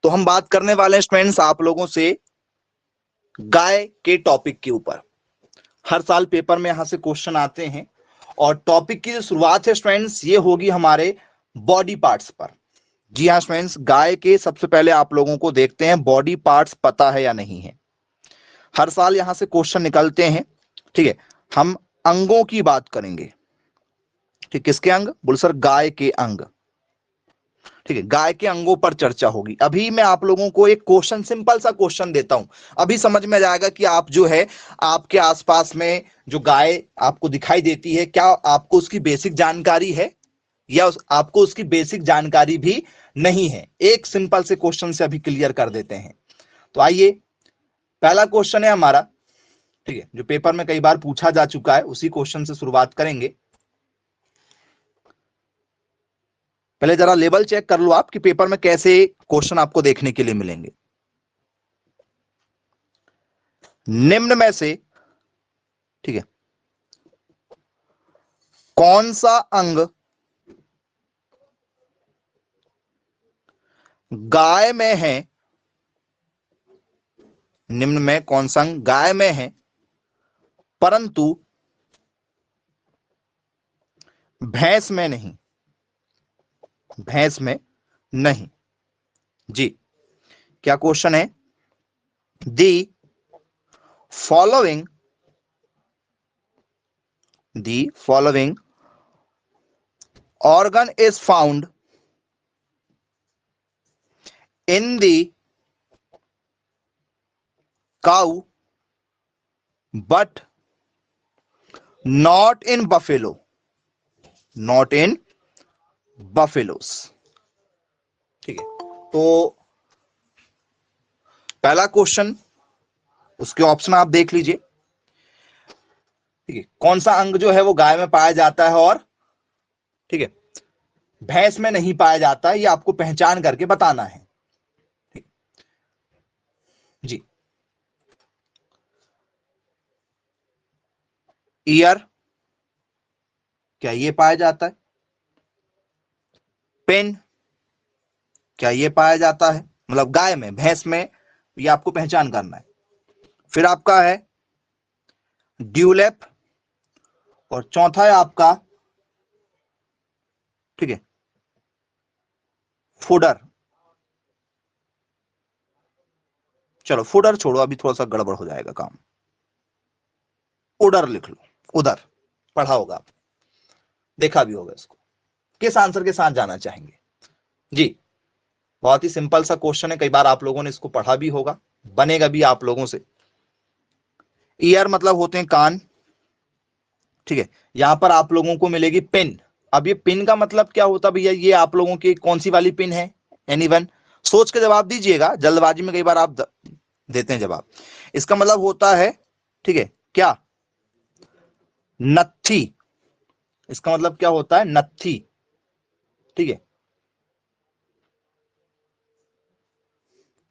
तो हम बात करने वाले हैं स्टूडेंट्स आप लोगों से गाय के टॉपिक के ऊपर। हर साल पेपर में यहां से क्वेश्चन आते हैं और टॉपिक की जो शुरुआत है स्टूडेंट्स ये होगी हमारे बॉडी पार्ट्स पर। जी हाँ स्टूडेंट्स, गाय के सबसे पहले आप लोगों को देखते हैं बॉडी पार्ट्स पता है या नहीं है। हर साल यहां से क्वेश्चन निकलते हैं। ठीक है, हम अंगों की बात करेंगे। ठीक, किसके अंग? बोल सर गाय के अंग। ठीक है, गाय के अंगों पर चर्चा होगी। अभी मैं आप लोगों को एक क्वेश्चन, सिंपल सा क्वेश्चन देता हूं, अभी समझ में आ जाएगा कि आप जो है आपके आसपास में जो गाय आपको दिखाई देती है, क्या आपको उसकी बेसिक जानकारी है या आपको उसकी बेसिक जानकारी भी नहीं है। एक सिंपल से क्वेश्चन से अभी क्लियर कर देते हैं। तो आइए, पहला क्वेश्चन है हमारा, ठीक है, जो पेपर में कई बार पूछा जा चुका है, उसी क्वेश्चन से शुरुआत करेंगे। पहले जरा लेवल चेक कर लो आप कि पेपर में कैसे क्वेश्चन आपको देखने के लिए मिलेंगे। निम्न में से, ठीक है, कौन सा अंग गाय में है? निम्न में कौन सा अंग गाय में है परंतु भैंस में नहीं? भैंस में नहीं। जी, क्या क्वेश्चन है? The following organ is found in the cow but not in buffalo, not in buffaloes। ठीक है, तो पहला क्वेश्चन, उसके ऑप्शन आप देख लीजिए। ठीक है, कौन सा अंग जो है वो गाय में पाया जाता है और, ठीक है, भैंस में नहीं पाया जाता है, ये आपको पहचान करके बताना है। ठीक, जी, ईयर, क्या ये पाया जाता है? पेन, क्या ये पाया जाता है? मतलब गाय में, भैंस में, ये आपको पहचान करना है। फिर आपका है ड्यूलेप और चौथा है आपका, ठीक है, फुडर। चलो फुडर छोड़ो, अभी थोड़ा सा गड़बड़ हो जाएगा काम। उडर लिख लो, उधर पढ़ा होगा, देखा भी होगा इसको। किस आंसर के साथ जाना चाहेंगे? जी, बहुत ही सिंपल सा क्वेश्चन है, कई बार आप लोगों ने इसको पढ़ा भी होगा, बनेगा भी आप लोगों से। ईयर मतलब होते हैं कान। ठीक है, यहां पर आप लोगों को मिलेगी पिन। अब ये पिन का मतलब क्या होता है भैया? ये आप लोगों की कौन सी वाली पिन है? एनीवन सोच के जवाब दीजिएगा, जल्दबाजी में कई बार आप देते हैं जवाब। इसका मतलब होता है, ठीक है, क्या? नत्थी। इसका मतलब क्या होता है? नत्थी। ठीक है,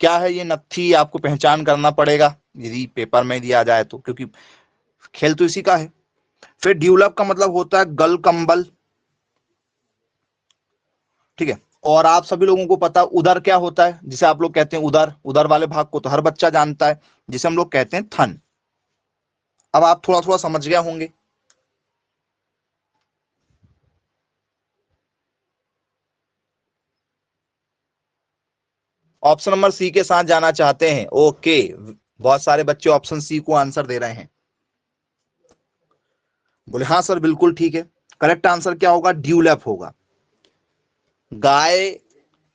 क्या है ये नत्थी? आपको पहचान करना पड़ेगा यदि पेपर में दिया जाए तो, क्योंकि खेल तो इसी का है। फिर ड्यूलप का मतलब होता है गल कंबल। ठीक है, और आप सभी लोगों को पता उदर क्या होता है, जिसे आप लोग कहते हैं उदर। उदर वाले भाग को तो हर बच्चा जानता है, जिसे हम लोग कहते हैं थन। अब आप थोड़ा थोड़ा समझ गए होंगे। ऑप्शन नंबर सी के साथ जाना चाहते हैं? ओके, बहुत सारे बच्चे ऑप्शन सी को आंसर दे रहे हैं। बोले हाँ सर बिल्कुल ठीक है। करेक्ट आंसर क्या होगा? ड्यूलैप होगा। गाय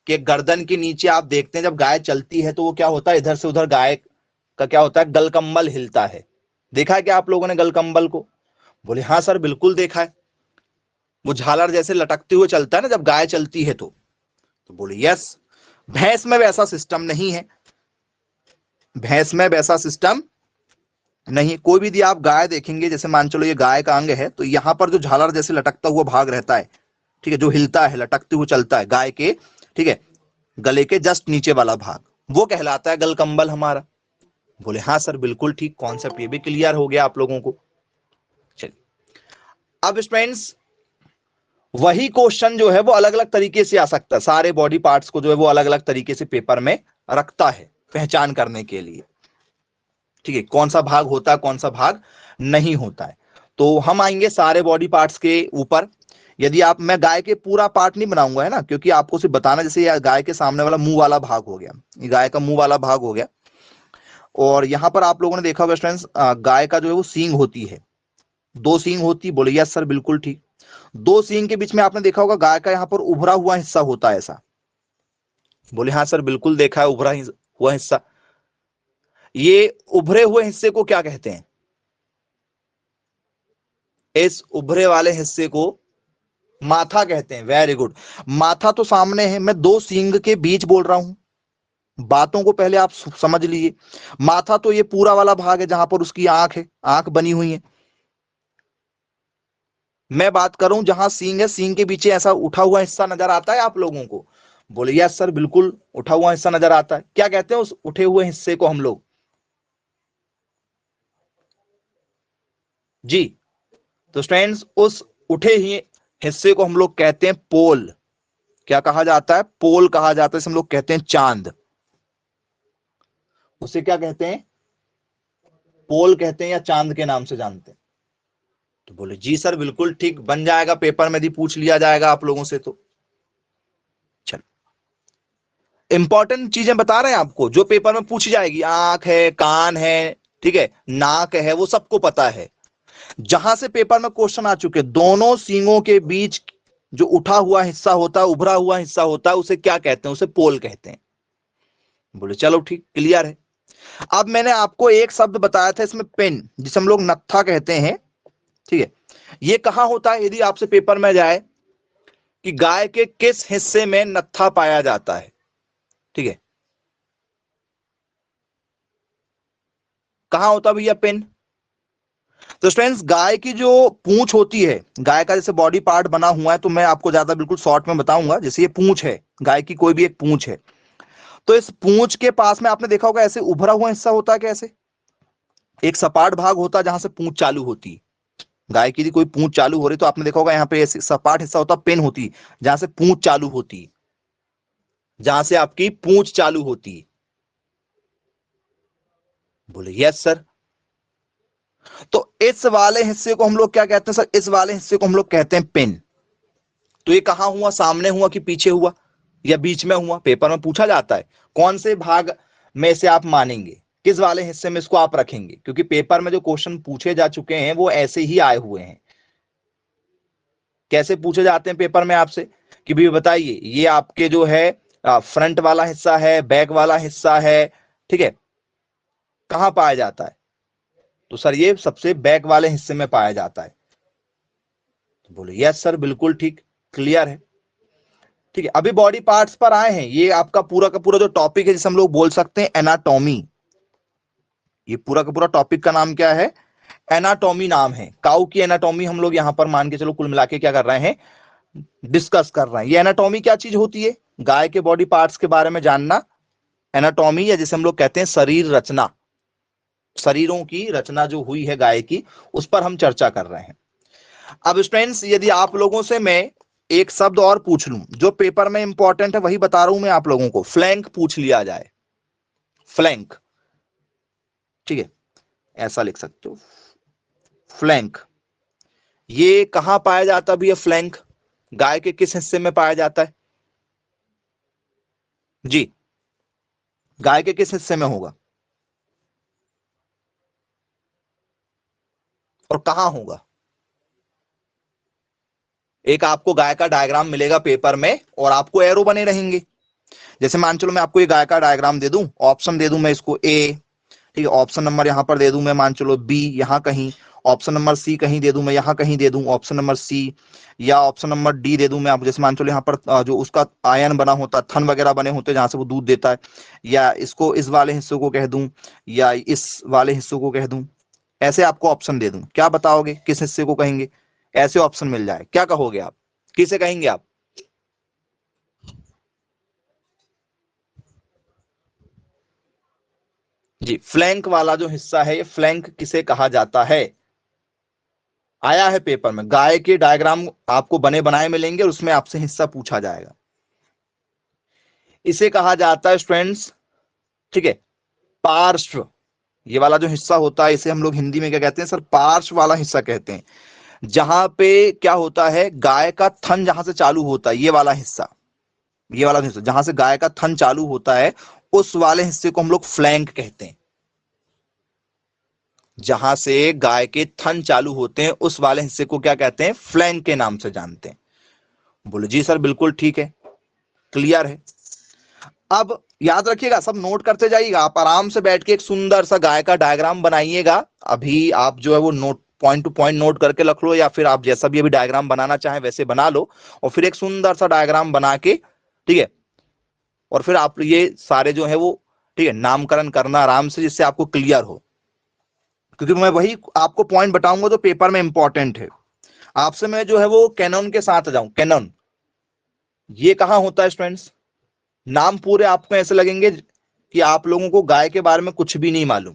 के गर्दन के नीचे आप देखते हैं जब गाय चलती है तो वो क्या होता है, इधर से उधर गाय का क्या होता है, गलकंबल हिलता है। देखा है क्या आप लोगों ने गलकंबल को? बोले हाँ सर बिल्कुल देखा है, वो झालर जैसे लटकते हुए चलता है ना जब गाय चलती है तो बोले यस। भैंस में वैसा सिस्टम नहीं है, भैंस में वैसा सिस्टम नहीं। कोई भी आप गाय देखेंगे, जैसे मान चलो ये गाय का अंग है, तो यहां पर जो झालर जैसे लटकता हुआ भाग रहता है, ठीक है, जो हिलता है, लटकते हुए चलता है गाय के, ठीक है, गले के जस्ट नीचे वाला भाग, वो कहलाता है गलकंबल हमारा। बोले हाँ सर बिल्कुल ठीक, कॉन्सेप्ट ये भी क्लियर हो गया आप लोगों को। चलिए अब स्टूडेंट्स, वही क्वेश्चन जो है वो अलग अलग तरीके से आ सकता है, सारे बॉडी पार्ट्स को जो है वो अलग अलग तरीके से पेपर में रखता है पहचान करने के लिए। ठीक है, कौन सा भाग होता है कौन सा भाग नहीं होता है। तो हम आएंगे सारे बॉडी पार्ट्स के ऊपर। यदि आप, मैं गाय के पूरा पार्ट नहीं बनाऊंगा है ना, क्योंकि आपको सिर्फ बताना, जैसे ये गाय के सामने वाला मुंह वाला भाग हो गया, ये गाय का मुंह वाला भाग हो गया। और यहां पर आप लोगों ने देखा होगा स्टूडेंट्स, गाय का जो है वो सींग होती है, दो सींग होती है। बोले यस सर बिल्कुल ठीक। दो सींग के बीच में आपने देखा होगा गाय का यहाँ पर उभरा हुआ हिस्सा होता है ऐसा। बोले हाँ सर बिल्कुल देखा है उभरा हुआ हिस्सा। ये उभरे हुए हिस्से को क्या कहते हैं? इस उभरे वाले हिस्से को माथा कहते हैं। Very good. माथा तो सामने है, मैं दो सींग के बीच बोल रहा हूं, बातों को पहले आप समझ लीजिए। माथा तो ये पूरा वाला भाग है जहां पर उसकी आंख है, आंख बनी हुई है। मैं बात करूं जहां सींग है, सींग के पीछे ऐसा उठा हुआ हिस्सा नजर आता है आप लोगों को? बोले यस सर बिल्कुल उठा हुआ हिस्सा नजर आता है। क्या कहते हैं उस उठे हुए हिस्से को हम लोग? जी, तो स्टूडेंट्स उस उठे ही हिस्से को हम लोग कहते हैं पोल। क्या कहा जाता है? पोल कहा जाता है। इसे हम लोग कहते हैं चांद। उसे क्या कहते हैं? पोल कहते हैं या चांद के नाम से जानते हैं? तो बोले जी सर बिल्कुल ठीक, बन जाएगा पेपर में यदि पूछ लिया जाएगा आप लोगों से तो। चलो, इंपॉर्टेंट चीजें बता रहे हैं आपको जो पेपर में पूछी जाएगी। आंख है, कान है, ठीक है, नाक है, वो सबको पता है। जहां से पेपर में क्वेश्चन आ चुके, दोनों सींगों के बीच जो उठा हुआ हिस्सा होता है, उभरा हुआ हिस्सा होता है, उसे क्या कहते हैं? उसे पोल कहते हैं। बोले चलो ठीक, क्लियर है। अब मैंने आपको एक शब्द बताया था इसमें, पेन, जिसे हम लोग नत्था कहते हैं। ठीक है, ये कहां होता है? यदि आपसे पेपर में जाए कि गाय के किस हिस्से में नत्था पाया जाता है, ठीक है, कहां होता है भैया पेन? तो स्टूडेंट्स, गाय की जो पूंछ होती है, गाय का जैसे बॉडी पार्ट बना हुआ है, तो मैं आपको ज्यादा बिल्कुल शॉर्ट में बताऊंगा। जैसे ये पूंछ है, गाय की कोई भी एक पूंछ है, तो इस पूंछ के पास में आपने देखा होगा ऐसे उभरा हुआ हिस्सा होता है। कैसे? एक सपाट भाग होता है जहां से पूंछ चालू होती है। गाय की यदि कोई पूंछ चालू हो रही तो आपने देखा होगा यहाँ पे ऐसे सपाट हिस्सा होता है, पेन होती है, जहां से पूंछ चालू होती है, जहां से आपकी पूंछ चालू होती है। बोले यस सर। तो इस वाले हिस्से को हम लोग क्या कहते हैं सर? इस वाले हिस्से को हम लोग कहते हैं पेन। तो ये कहां हुआ? सामने हुआ कि पीछे हुआ या बीच में हुआ? पेपर में पूछा जाता है। कौन से भाग में से आप मानेंगे, किस वाले हिस्से में इसको आप रखेंगे? क्योंकि पेपर में जो क्वेश्चन पूछे जा चुके हैं वो ऐसे ही आए हुए हैं। कैसे पूछे जाते हैं पेपर में आपसे कि भी बताइए, ये आपके जो है फ्रंट वाला हिस्सा है, बैक वाला हिस्सा है, ठीक है, कहां पाया जाता है? तो सर ये सबसे बैक वाले हिस्से में पाया जाता है। तो बोले यस सर बिल्कुल ठीक, क्लियर है। ठीक है, अभी बॉडी पार्ट्स पर आए हैं। ये आपका पूरा का पूरा जो टॉपिक है, जिसे हम लोग बोल सकते हैं एनाटॉमी। ये पूरा का पूरा टॉपिक का नाम क्या है? एनाटॉमी नाम है। काऊ की एनाटॉमी हम लोग यहां पर मान के चलो कुल मिला के क्या कर रहे हैं, डिस्कस कर रहे हैं। ये एनाटॉमी क्या चीज होती है? गाय के बॉडी पार्ट्स के बारे में जानना एनाटॉमी, या जिसे हम लोग कहते हैं शरीर रचना, शरीरों की रचना जो हुई है गाय की, उस पर हम चर्चा कर रहे हैं। अब स्टूडेंट्स, यदि आप लोगों से मैं एक शब्द और पूछ लूं जो पेपर में इंपॉर्टेंट है, वही बता रहा हूं मैं आप लोगों को। फ्लैंक पूछ लिया जाए, फ्लैंक, ठीक है, ऐसा लिख सकते हो, फ्लैंक। ये कहां पाया जाता है भैया फ्लैंक? गाय के किस हिस्से में पाया जाता है? जी, गाय के किस हिस्से में होगा और कहां होगा? एक आपको गाय का डायग्राम मिलेगा पेपर में और आपको एरो बने रहेंगे। जैसे मान चलो मैं आपको ये गाय का डायग्राम दे दूं, ऑप्शन दे दूं मैं इसको ए, ठीक है, ऑप्शन नंबर यहां पर दे दूं मैं, मान चलो बी यहां कहीं, ऑप्शन नंबर सी कहीं दे दूं मैं, यहां कहीं दे दूं ऑप्शन नंबर सी, या ऑप्शन नंबर डी दे दूं मैं। आप जैसे मान चलो यहां पर जो उसका आयन बना होता है, थन वगैरह बने होते हैं जहां से वो दूध देता है, या इसको इस वाले हिस्से को कह दूं, या इस वाले हिस्से को कह दूं। ऐसे आपको ऑप्शन दे दूं, क्या बताओगे किस हिस्से को कहेंगे? ऐसे ऑप्शन मिल जाए, क्या कहोगे आप, किसे कहेंगे आप? जी, फ्लैंक वाला जो हिस्सा है, ये फ्लैंक किसे कहा जाता है? आया है पेपर में, गाय के डायग्राम आपको बने बनाए मिलेंगे और उसमें आपसे हिस्सा पूछा जाएगा। इसे कहा जाता है स्टूडेंट्स, ठीक है, पार्श्व। ये वाला जो हिस्सा होता है इसे हम लोग हिंदी में क्या कहते हैं सर? पार्श्व वाला हिस्सा कहते हैं। जहां पे क्या होता है, गाय का थन जहां से चालू होता है, ये वाला हिस्सा, ये वाला हिस्सा जहां से गाय का थन चालू होता है, उस वाले हिस्से को हम लोग फ्लैंक कहते हैं। जहां से गाय के थन चालू होते हैं उस वाले हिस्से को क्या कहते हैं? फ्लैंक के नाम से जानते हैं। बोले जी सर बिल्कुल ठीक है, क्लियर है। अब याद रखिएगा, सब नोट करते जाइएगा। आप आराम से बैठ के एक सुंदर सा गाय का डायग्राम बनाइएगा। अभी आप जो है वो note point two point note करके रख लो, या फिर आप जैसा भी अभी डायग्राम बनाना चाहें वैसे बना लो, और फिर एक सुंदर सा डायग्राम बना के, ठीक है, और फिर आप ये सारे जो है वो, ठीक है, नामकरण करना आराम से, जिससे आपको क्लियर हो। क्योंकि मैं वही आपको पॉइंट बताऊंगा जो पेपर में इंपॉर्टेंट है। आपसे मैं जो है वो कैनन के साथ जाऊं। कैनन ये कहां होता है स्टूडेंट्स? नाम पूरे आपको ऐसे लगेंगे कि आप लोगों को गाय के बारे में कुछ भी नहीं मालूम।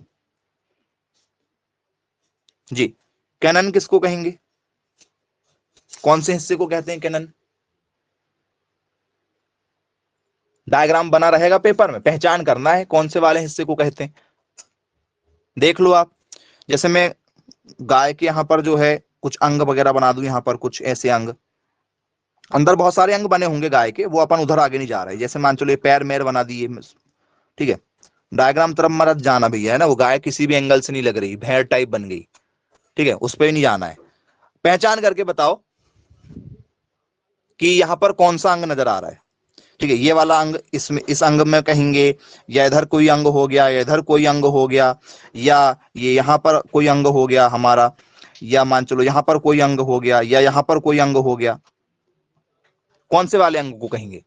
जी, कैनन किसको कहेंगे? कौन से हिस्से को कहते हैं कैनन? डायग्राम बना रहेगा पेपर में, पहचान करना है कौन से वाले हिस्से को कहते हैं। देख लो आप, जैसे मैं गाय के यहां पर जो है कुछ अंग वगैरह बना दूं, यहां पर कुछ ऐसे अंग, अंदर बहुत सारे अंग बने होंगे गाय के, वो अपन उधर आगे नहीं जा रहे। जैसे मान चलो ये पैर मैर बना दिए, ठीक है, डायग्राम तरफ मत जाना भैया, है ना, वो गाय किसी भी एंगल से नहीं लग रही, भेड़ टाइप बन गई, ठीक है, उस पर भी नहीं जाना है। पहचान करके बताओ कि यहां पर कौन सा अंग नजर आ रहा है। ठीक है, ये वाला अंग इसमें, इस अंग में कहेंगे, या इधर कोई अंग हो गया, या इधर कोई अंग हो गया, या ये यहां पर कोई अंग हो गया हमारा, या मान चलो यहां पर कोई अंग हो गया, या यहां पर कोई अंग हो गया। कौन से वाले अंग को कहेंगे?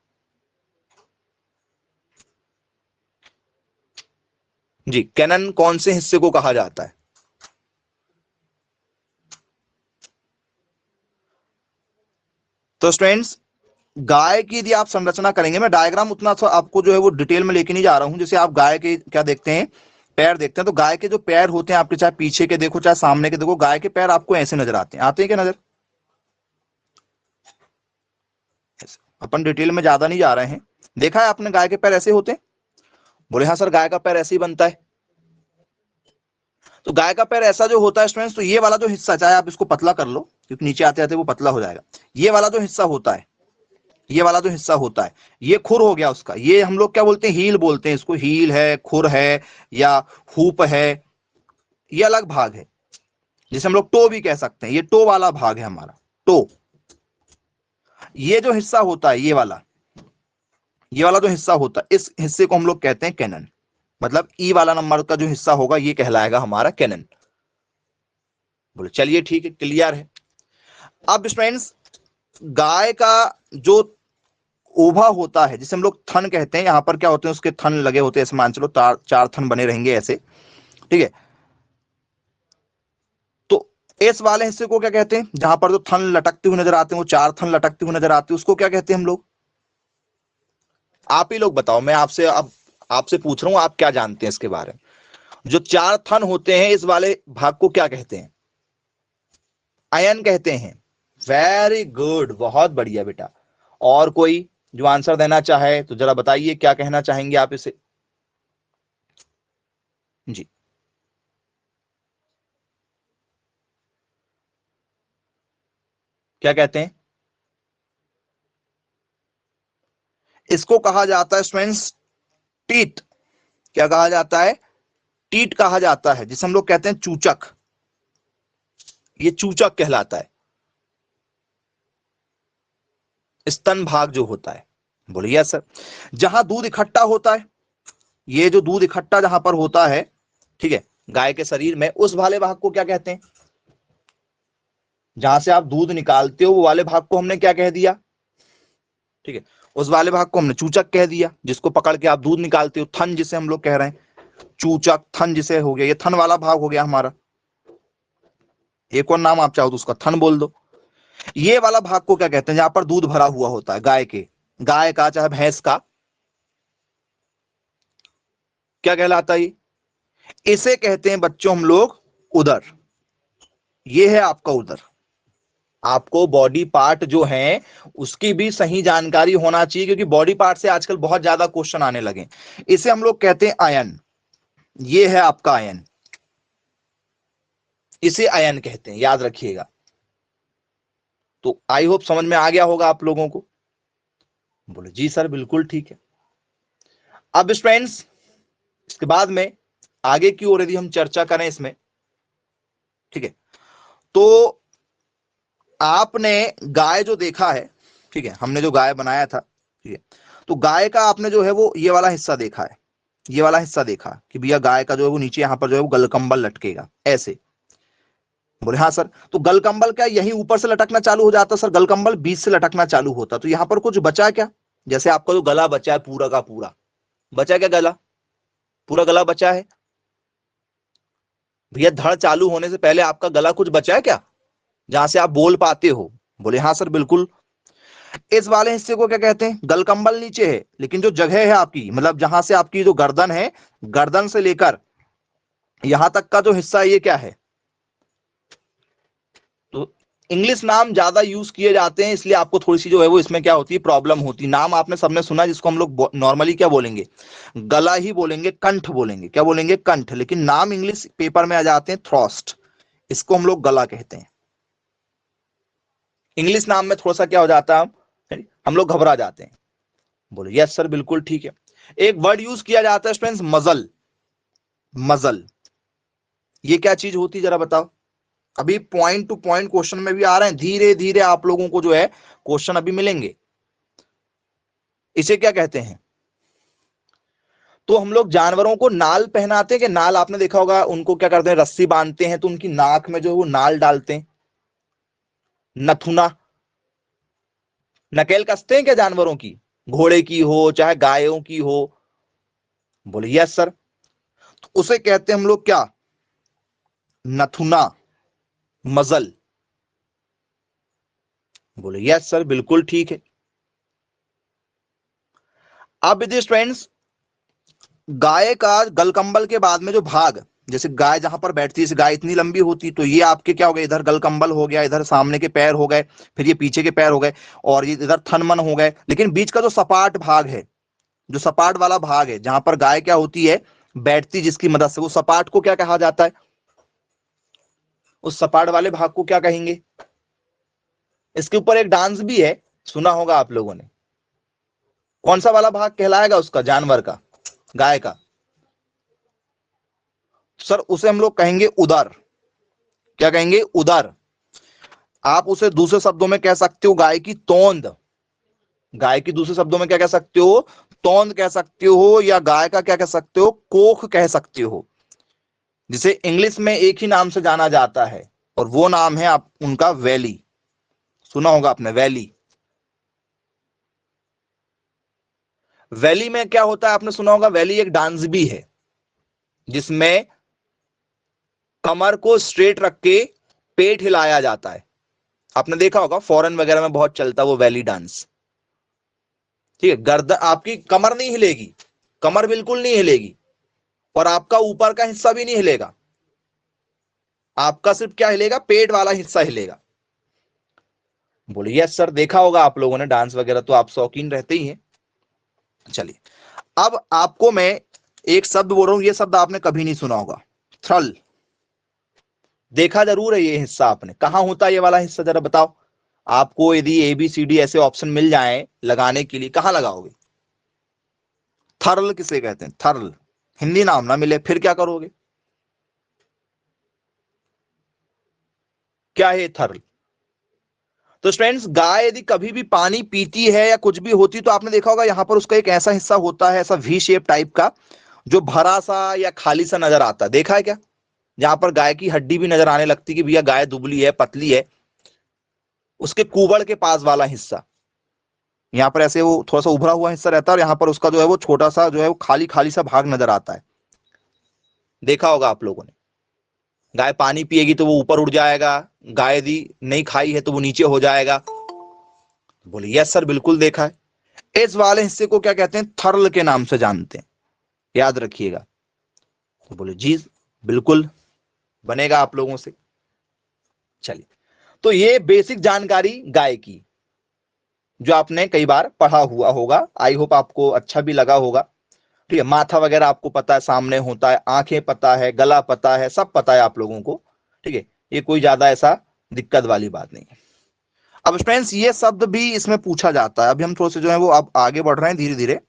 जी, कैनन कौन से हिस्से को कहा जाता है? तो स्टूडेंट्स, गाय की यदि आप संरचना करेंगे, मैं डायग्राम उतना आपको जो है वो डिटेल में लेके नहीं जा रहा हूं। जैसे आप गाय के क्या देखते हैं, पैर देखते हैं, तो गाय के जो पैर होते हैं आपके, चाहे पीछे के देखो चाहे सामने के देखो, गाय के पैर आपको ऐसे नजर आते हैं। आते हैं क्या नजर? अपन डिटेल में ज्यादा नहीं जा रहे हैं। देखा है आपने गाय के पैर ऐसे होते हैं? बोले हाँ सर, गाय का पैर ऐसे ही बनता है। तो गाय का पैर ऐसा जो होता है स्टूडेंट्स, तो ये वाला जो हिस्सा, चाहे आप इसको पतला कर लो क्योंकि नीचे आते आते वो पतला हो जाएगा, ये वाला जो हिस्सा होता है, ये वाला जो हिस्सा होता है, ये खुर हो गया उसका। ये हम लोग क्या बोलते हैं? हील बोलते हैं इसको। हील है, खुर है, या हुप है, ये अलग भाग है, जिसे हम लोग टो भी कह सकते हैं। ये टो वाला भाग है हमारा, टो। ये जो हिस्सा होता है, ये वाला जो हिस्सा होता है, इस हिस्से को हम लोग कहते हैं कैनन। मतलब ई वाला नंबर का जो हिस्सा होगा ये कहलाएगा हमारा कैनन। बोले चलिए ठीक है, क्लियर है। अब फ्रेंड्स, गाय का जो ओभा होता है, जिसे हम लोग थन कहते हैं, यहां पर क्या होते हैं, उसके थन लगे होते हैं, ऐसे मान चलो चार थन बने रहेंगे ऐसे, ठीक है। तो इस वाले हिस्से को क्या कहते हैं? जहां पर जो थन लटकते हुए नजर आते हैं, वो चार थन लटकते हुए नजर आते हैं, उसको क्या कहते हैं हम लोग? आप ही लोग बताओ, मैं आपसे अब आपसे पूछ रहा हूं, आप क्या जानते हैं इसके बारे में? जो चार थन होते हैं इस वाले भाग को क्या कहते हैं? अयन कहते हैं। वेरी गुड, बहुत बढ़िया बेटा। और कोई जो आंसर देना चाहे तो जरा बताइए, क्या कहना चाहेंगे आप इसे? जी, क्या कहते हैं? इसको कहा जाता है स्टूडेंट्स टीट। क्या कहा जाता है? टीट कहा जाता है, जिसे हम लोग कहते हैं चूचक। ये चूचक कहलाता है, स्तन भाग जो होता है। बोलिए सर। जहां दूध इकट्ठा होता है, ये जो दूध इकट्ठा जहां पर होता है, ठीक है, गाय के शरीर में, उस वाले भाग को क्या कहते हैं? जहां से आप दूध निकालते हो वो वाले भाग को हमने क्या कह दिया? ठीक है, उस वाले भाग को हमने चूचक कह दिया, जिसको पकड़ के आप दूध निकालते हो। थन जिसे हम लोग कह रहे हैं, चूचक थन जिसे हो गया, ये थन वाला भाग हो गया हमारा। एक और नाम आप चाहो तो उसका थन बोल दो। ये वाला भाग को क्या कहते हैं? जहां पर दूध भरा हुआ होता है गाय के, गाय का चाहे भैंस का, क्या कहलाता है? इसे कहते हैं बच्चों हम लोग उदर। ये है आपका उदर। आपको बॉडी पार्ट जो है उसकी भी सही जानकारी होना चाहिए, क्योंकि बॉडी पार्ट से आजकल बहुत ज्यादा क्वेश्चन आने लगे। इसे हम लोग कहते हैं आयन। ये है आपका आयन, इसे आयन कहते हैं, याद रखिएगा। तो आई होप समझ में आ गया होगा आप लोगों को। बोले जी सर बिल्कुल ठीक है। अब फ्रेंड्स इसके बाद में आगे की ओर यदि हम चर्चा करें इसमें, ठीक है, तो आपने गाय जो देखा है, ठीक है, हमने जो गाय बनाया था, ठीक है, तो गाय का आपने जो है वो ये वाला हिस्सा देखा है, ये वाला हिस्सा देखा कि भैया गाय का जो है वो नीचे यहां पर जो है वो गलकंबल लटकेगा ऐसे। बोले हाँ सर। तो गलकंबल क्या यही ऊपर से लटकना चालू हो जाता? सर गलकंबल बीच से लटकना चालू होता। तो यहां पर कुछ बचा क्या? जैसे आपका जो गला बचा है पूरा का पूरा, बचा क्या? गला, पूरा गला बचा है। भैया धड़ चालू होने से पहले आपका गला कुछ बचा है क्या, जहां से आप बोल पाते हो? बोले हाँ सर बिल्कुल। इस वाले हिस्से को क्या कहते हैं? गलकंबल नीचे है, लेकिन जो जगह है आपकी, मतलब जहां से आपकी जो गर्दन है, गर्दन से लेकर यहां तक का जो हिस्सा है ये क्या है? तो इंग्लिश नाम ज्यादा यूज किए जाते हैं, इसलिए आपको थोड़ी सी जो है वो इसमें क्या होती है, प्रॉब्लम होती है। नाम आपने सबने सुना, जिसको हम लोग नॉर्मली क्या बोलेंगे, गला ही बोलेंगे, कंठ बोलेंगे। क्या बोलेंगे? कंठ। लेकिन नाम इंग्लिश पेपर में आ जाते हैं थ्रोस्ट, इसको हम लोग गला कहते हैं। इंग्लिश नाम में थोड़ा सा क्या हो जाता है, हम लोग घबरा जाते हैं। बोले यस सर बिल्कुल ठीक है। एक वर्ड यूज किया जाता है स्टूडेंट्स, मजल। मजल, ये क्या चीज होती है जरा बताओ? अभी पॉइंट टू पॉइंट क्वेश्चन में भी आ रहे हैं, धीरे धीरे आप लोगों को जो है क्वेश्चन अभी मिलेंगे। इसे क्या कहते हैं? तो हम लोग जानवरों को नाल पहनाते हैं कि नाल, आपने देखा होगा उनको क्या करते हैं, रस्सी बांधते हैं तो उनकी नाक में जो है वो नाल डालते हैं, नथुना। नकेल कसते हैं क्या जानवरों की, घोड़े की हो चाहे गायों की हो? बोले यस सर। तो उसे कहते हैं हम लोग क्या? नथुना, मजल। बोले यस सर बिल्कुल ठीक है। अब यदि फ्रेंड्स गाय का गलकंबल के बाद में जो भाग, जैसे गाय जहां पर बैठती है, गाय इतनी लंबी होती, तो ये आपके क्या हो गए, इधर गलकंबल हो गया, इधर सामने के पैर हो गए, फिर ये पीछे के पैर हो गए, और ये इधर थन मन हो गए। लेकिन बीच का जो सपाट भाग है, जो सपाट वाला भाग है, जहां पर गाय क्या होती है, बैठती जिसकी मदद से, वो सपाट को क्या कहा जाता है? उस सपाट वाले भाग को क्या कहेंगे? इसके ऊपर एक डांस भी है, सुना होगा आप लोगों ने। कौन सा वाला भाग कहलाएगा उसका, जानवर का, गाय का? सर उसे हम लोग कहेंगे उदर। क्या कहेंगे? उदर। आप उसे दूसरे शब्दों में कह सकते हो गाय की तोंद। गाय की दूसरे शब्दों में क्या कह सकते हो? तोंद कह सकते हो, या गाय का क्या कह सकते हो, कोख कह सकते हो, जिसे इंग्लिश में एक ही नाम से जाना जाता है, और वो नाम है आप उनका वैली। सुना होगा आपने वैली। वैली में क्या होता है आपने सुना होगा, वैली एक डांस भी है जिसमें कमर को स्ट्रेट रख के पेट हिलाया जाता है। आपने देखा होगा फॉरेन वगैरह में बहुत चलता है वो वैली डांस। ठीक है, गर्दन आपकी, कमर नहीं हिलेगी, कमर बिल्कुल नहीं हिलेगी, और आपका ऊपर का हिस्सा भी नहीं हिलेगा, आपका सिर्फ क्या हिलेगा, पेट वाला हिस्सा हिलेगा। बोलिए यस सर, देखा होगा आप लोगों ने डांस वगैरह, तो आप शौकीन रहते ही हैं। चलिए, अब आपको मैं एक शब्द बोल रहा हूं, ये शब्द आपने कभी नहीं सुना होगा, थ्रल। देखा जरूर है ये हिस्सा आपने, कहां होता है ये वाला हिस्सा, जरा बताओ। आपको यदि ए बी सी डी ऐसे ऑप्शन मिल जाए लगाने के लिए, कहां लगाओगे? थर्ल किसे कहते हैं? थर्ल। हिंदी नाम ना मिले फिर क्या करोगे? क्या है थर्ल? तो फ्रेंड्स गाय यदि कभी भी पानी पीती है या कुछ भी होती, तो आपने देखा होगा यहां पर उसका एक ऐसा हिस्सा होता है, ऐसा वी शेप टाइप का, जो भरा सा या खाली सा नजर आता है। देखा है क्या? जहां पर गाय की हड्डी भी नजर आने लगती कि भैया गाय दुबली है, पतली है, उसके कुबड़ के पास वाला हिस्सा, यहाँ पर ऐसे वो थोड़ा सा उभरा हुआ हिस्सा रहता है, और यहाँ पर उसका जो है वो छोटा सा जो है वो खाली खाली सा भाग नजर आता है। देखा होगा आप लोगों ने। गाय पानी पिएगी तो वो ऊपर उड़ जाएगा, गाय यदि नहीं खाई है तो वो नीचे हो जाएगा। बोले यस सर बिल्कुल देखा है। इस वाले हिस्से को क्या कहते हैं? थर्ल के नाम से जानते हैं, याद रखिएगा। तो बोले जी बिल्कुल, बनेगा आप लोगों से। चलिए, तो ये बेसिक जानकारी गाय की जो आपने कई बार पढ़ा हुआ होगा, आई होप आपको अच्छा भी लगा होगा। ठीक है, माथा वगैरह आपको पता है सामने होता है, आंखें पता है, गला पता है, सब पता है आप लोगों को। ठीक है, ये कोई ज्यादा ऐसा दिक्कत वाली बात नहीं है। अब फ्रेंड्स ये शब्द भी इसमें पूछा जाता है, अभी हम थोड़े से जो है वो अब आगे बढ़ रहे हैं धीरे धीरे।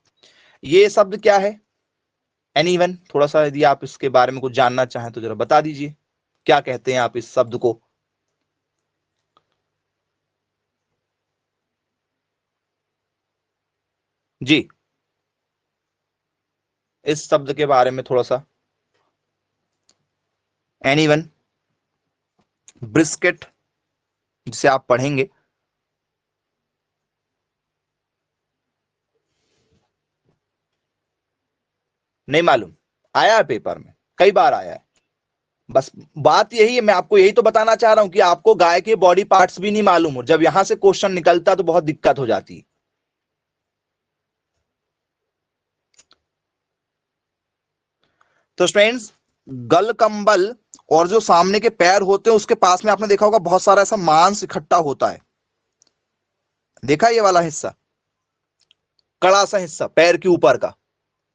ये शब्द क्या है एनीवन, थोड़ा सा यदि आप इसके बारे में कुछ जानना चाहें तो जरा बता दीजिए, क्या कहते हैं आप इस शब्द को? जी, इस शब्द के बारे में थोड़ा सा एनीवन, ब्रिस्केट जिसे आप पढ़ेंगे। नहीं मालूम? आया है पेपर में, कई बार आया है। बस बात यही है, मैं आपको यही तो बताना चाह रहा हूं कि आपको गाय के बॉडी पार्ट्स भी नहीं मालूम हो, जब यहां से क्वेश्चन निकलता तो बहुत दिक्कत हो जाती है। तो फ्रेंड्स गलकंबल और जो सामने के पैर होते हैं उसके पास में आपने देखा होगा बहुत सारा ऐसा मांस इकट्ठा होता है, देखा ये वाला हिस्सा, कड़ा सा हिस्सा पैर के ऊपर का,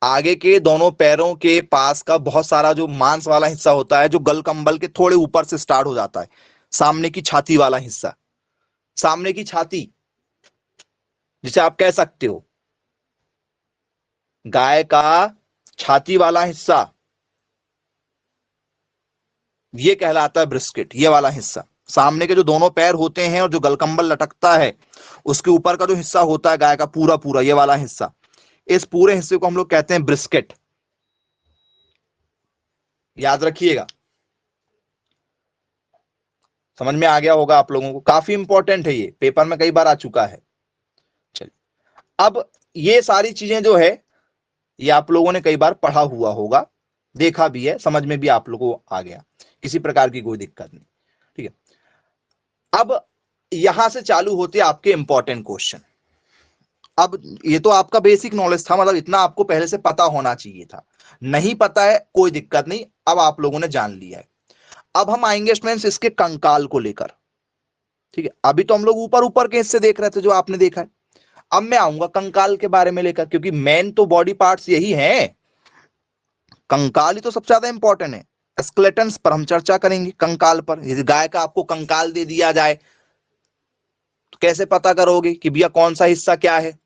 आगे के दोनों पैरों के पास का बहुत सारा जो मांस वाला हिस्सा होता है जो गलकंबल के थोड़े ऊपर से स्टार्ट हो जाता है, सामने की छाती वाला हिस्सा, सामने की छाती जिसे आप कह सकते हो गाय का छाती वाला हिस्सा, ये कहलाता है ब्रिस्केट। ये वाला हिस्सा सामने के जो दोनों पैर होते हैं और जो गलकंबल लटकता है उसके ऊपर का जो हिस्सा होता है गाय का पूरा पूरा, ये वाला हिस्सा, इस पूरे हिस्से को हम लोग कहते हैं ब्रिस्केट। याद रखिएगा, समझ में आ गया होगा आप लोगों को, काफी इंपॉर्टेंट है, ये पेपर में कई बार आ चुका है। चलिए, अब ये सारी चीजें जो है ये आप लोगों ने कई बार पढ़ा हुआ होगा, देखा भी है, समझ में भी आप लोगों को आ गया, किसी प्रकार की कोई दिक्कत नहीं। ठीक है, अब यहां से चालू होते आपके इंपॉर्टेंट क्वेश्चन। अब ये तो आपका बेसिक नॉलेज था, मतलब इतना आपको पहले से पता होना चाहिए था, नहीं पता है कोई दिक्कत नहीं, अब आप लोगों ने जान लिया है। अब हम आएंगे स्टूडेंट्स इसके कंकाल को लेकर। ठीक है, अभी तो हम लोग ऊपर ऊपर के हिस्से देख रहे थे जो आपने देखा है, अब मैं आऊंगा कंकाल के बारे में लेकर, क्योंकि मेन तो बॉडी पार्ट्स यही हैं, कंकाल ही तो सबसे ज्यादा इंपॉर्टेंट है। स्केलेटन्स पर हम चर्चा करेंगे, कंकाल पर। यदि गाय का आपको कंकाल दे दिया जाए तो कैसे पता करोगे कि भैया कौन सा हिस्सा क्या है?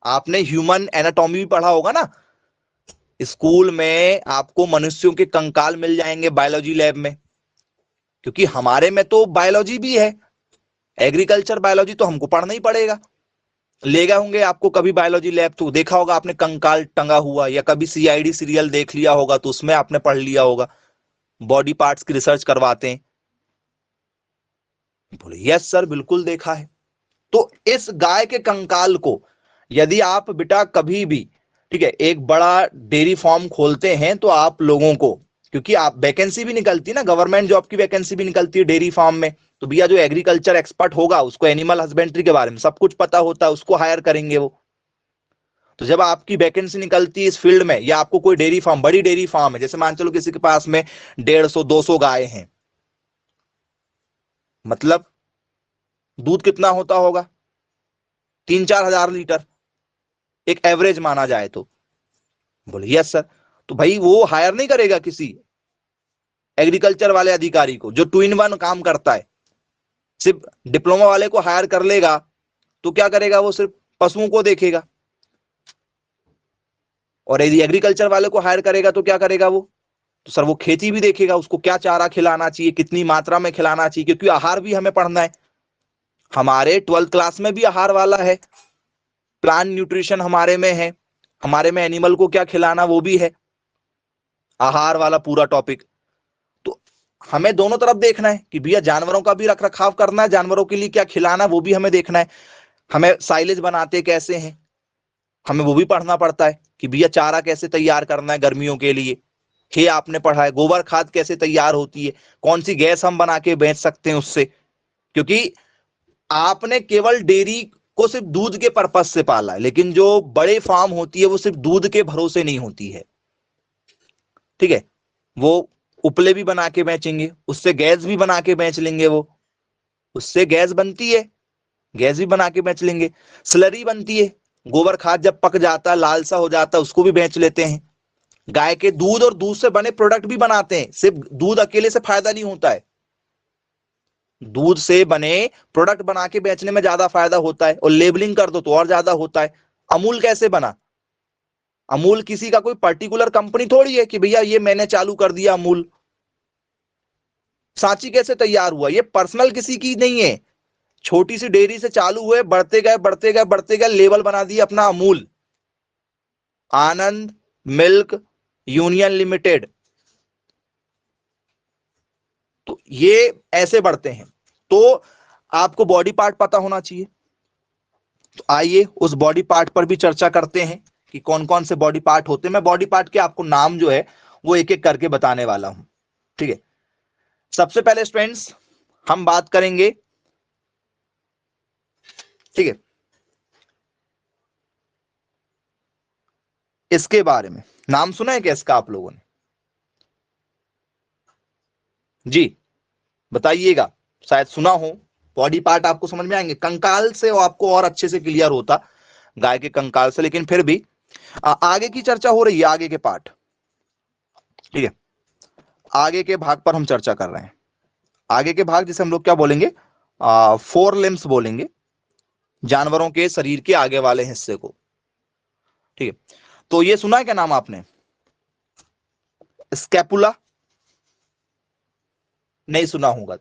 आपने ह्यूमन एनाटॉमी भी पढ़ा होगा ना, स्कूल में आपको मनुष्यों के कंकाल मिल जाएंगे बायोलॉजी लैब में, क्योंकि हमारे में तो बायोलॉजी भी है, एग्रीकल्चर बायोलॉजी तो हमको पढ़ना ही पड़ेगा। ले गए होंगे आपको कभी बायोलॉजी लैब, तो देखा होगा आपने कंकाल टंगा हुआ, या कभी सीआईडी सीरियल देख लिया होगा तो उसमें आपने पढ़ लिया होगा, बॉडी पार्ट्स की रिसर्च करवाते हैं। बोले यस सर बिल्कुल देखा है। तो इस गाय के कंकाल को यदि आप बेटा कभी भी, ठीक है, एक बड़ा डेयरी फार्म खोलते हैं तो आप लोगों को, क्योंकि आप वैकेंसी भी निकलती है ना, गवर्नमेंट जॉब की वैकेंसी भी निकलती है डेयरी फार्म में, तो भैया जो एग्रीकल्चर एक्सपर्ट होगा उसको एनिमल हस्बेंड्री के बारे में सब कुछ पता होता है, उसको हायर करेंगे वो। तो जब आपकी वैकेंसी निकलती है इस फील्ड में, या आपको कोई डेयरी फार्म, बड़ी डेयरी फार्म है, जैसे मान चलो किसी के पास में 150-200 गाय हैं, मतलब दूध कितना होता होगा? 3-4 हजार लीटर, एक एवरेज माना जाए तो। बोले यस सर। तो भाई वो हायर नहीं करेगा किसी एग्रीकल्चर वाले अधिकारी को जो 2 in 1 काम करता है, सिर्फ डिप्लोमा वाले को हायर कर लेगा तो क्या करेगा, वो सिर्फ पशुओं को देखेगा, और यदि एग्रीकल्चर वाले को हायर करेगा तो क्या करेगा वो, तो सर वो खेती भी देखेगा, उसको क्या चारा खिलाना चाहिए, कितनी मात्रा में खिलाना चाहिए, क्योंकि आहार भी हमें पढ़ना है, हमारे 12th क्लास में भी आहार वाला है, प्लांट न्यूट्रिशन हमारे में है, हमारे में एनिमल को क्या खिलाना वो भी है, आहार वाला पूरा टॉपिक। तो हमें दोनों तरफ देखना है कि भैया जानवरों का भी रख रखाव करना है, जानवरों के लिए क्या खिलाना वो भी हमें देखना है, हमें साइलेज बनाते कैसे हैं हमें वो भी पढ़ना पड़ता है, कि भैया चारा कैसे तैयार करना है गर्मियों के लिए, हे आपने पढ़ा है, गोबर खाद कैसे तैयार होती है, कौन सी गैस हम बना के बेच सकते हैं उससे, क्योंकि आपने केवल डेयरी को सिर्फ दूध के पर्पज से पाला है, लेकिन जो बड़े फार्म होती है वो सिर्फ दूध के भरोसे नहीं होती है। ठीक है, वो उपले भी बना के बेचेंगे, उससे गैस भी बना के बेच लेंगे वो, उससे गैस बनती है, गैस भी बना के बेच लेंगे। स्लरी बनती है, गोबर खाद जब पक जाता है, लाल सा हो जाता है, उसको भी बेच लेते हैं। गाय के दूध और दूध से बने प्रोडक्ट भी बनाते हैं, सिर्फ दूध अकेले से फायदा नहीं होता है, दूध से बने प्रोडक्ट बना के बेचने में ज्यादा फायदा होता है, और लेबलिंग कर दो तो और ज्यादा होता है। अमूल कैसे बना? अमूल किसी का कोई पर्टिकुलर कंपनी थोड़ी है कि भैया ये मैंने चालू कर दिया अमूल। सांची कैसे तैयार हुआ? ये पर्सनल किसी की नहीं है, छोटी सी डेयरी से चालू हुए, बढ़ते गए बढ़ते गए बढ़ते गए, लेवल बना दिया अपना अमूल, आनंद मिल्क यूनियन लिमिटेड। तो ये ऐसे बढ़ते हैं। तो आपको बॉडी पार्ट पता होना चाहिए। तो आइए उस बॉडी पार्ट पर भी चर्चा करते हैं कि कौन कौन से बॉडी पार्ट होते हैं। मैं बॉडी पार्ट के आपको नाम जो है वो एक एक करके बताने वाला हूं, ठीक है। सबसे पहले स्टूडेंट्स हम बात करेंगे, ठीक है, इसके बारे में। नाम सुना है क्या इसका आप लोगों ने? जी बताइएगा, शायद सुना हो। बॉडी पार्ट आपको समझ में आएंगे, कंकाल से आपको और अच्छे से क्लियर होता, गाय के कंकाल से, लेकिन फिर भी आगे की चर्चा हो रही है, आगे के पार्ट, ठीक है। आगे के भाग पर हम चर्चा कर रहे हैं। आगे के भाग जिसे हम लोग क्या बोलेंगे, फोर लिम्स बोलेंगे, जानवरों के शरीर के आगे वाले हिस्से को, ठीक है। तो ये सुना है क्या नाम आपने, स्कैपुला? नहीं सुना होगा,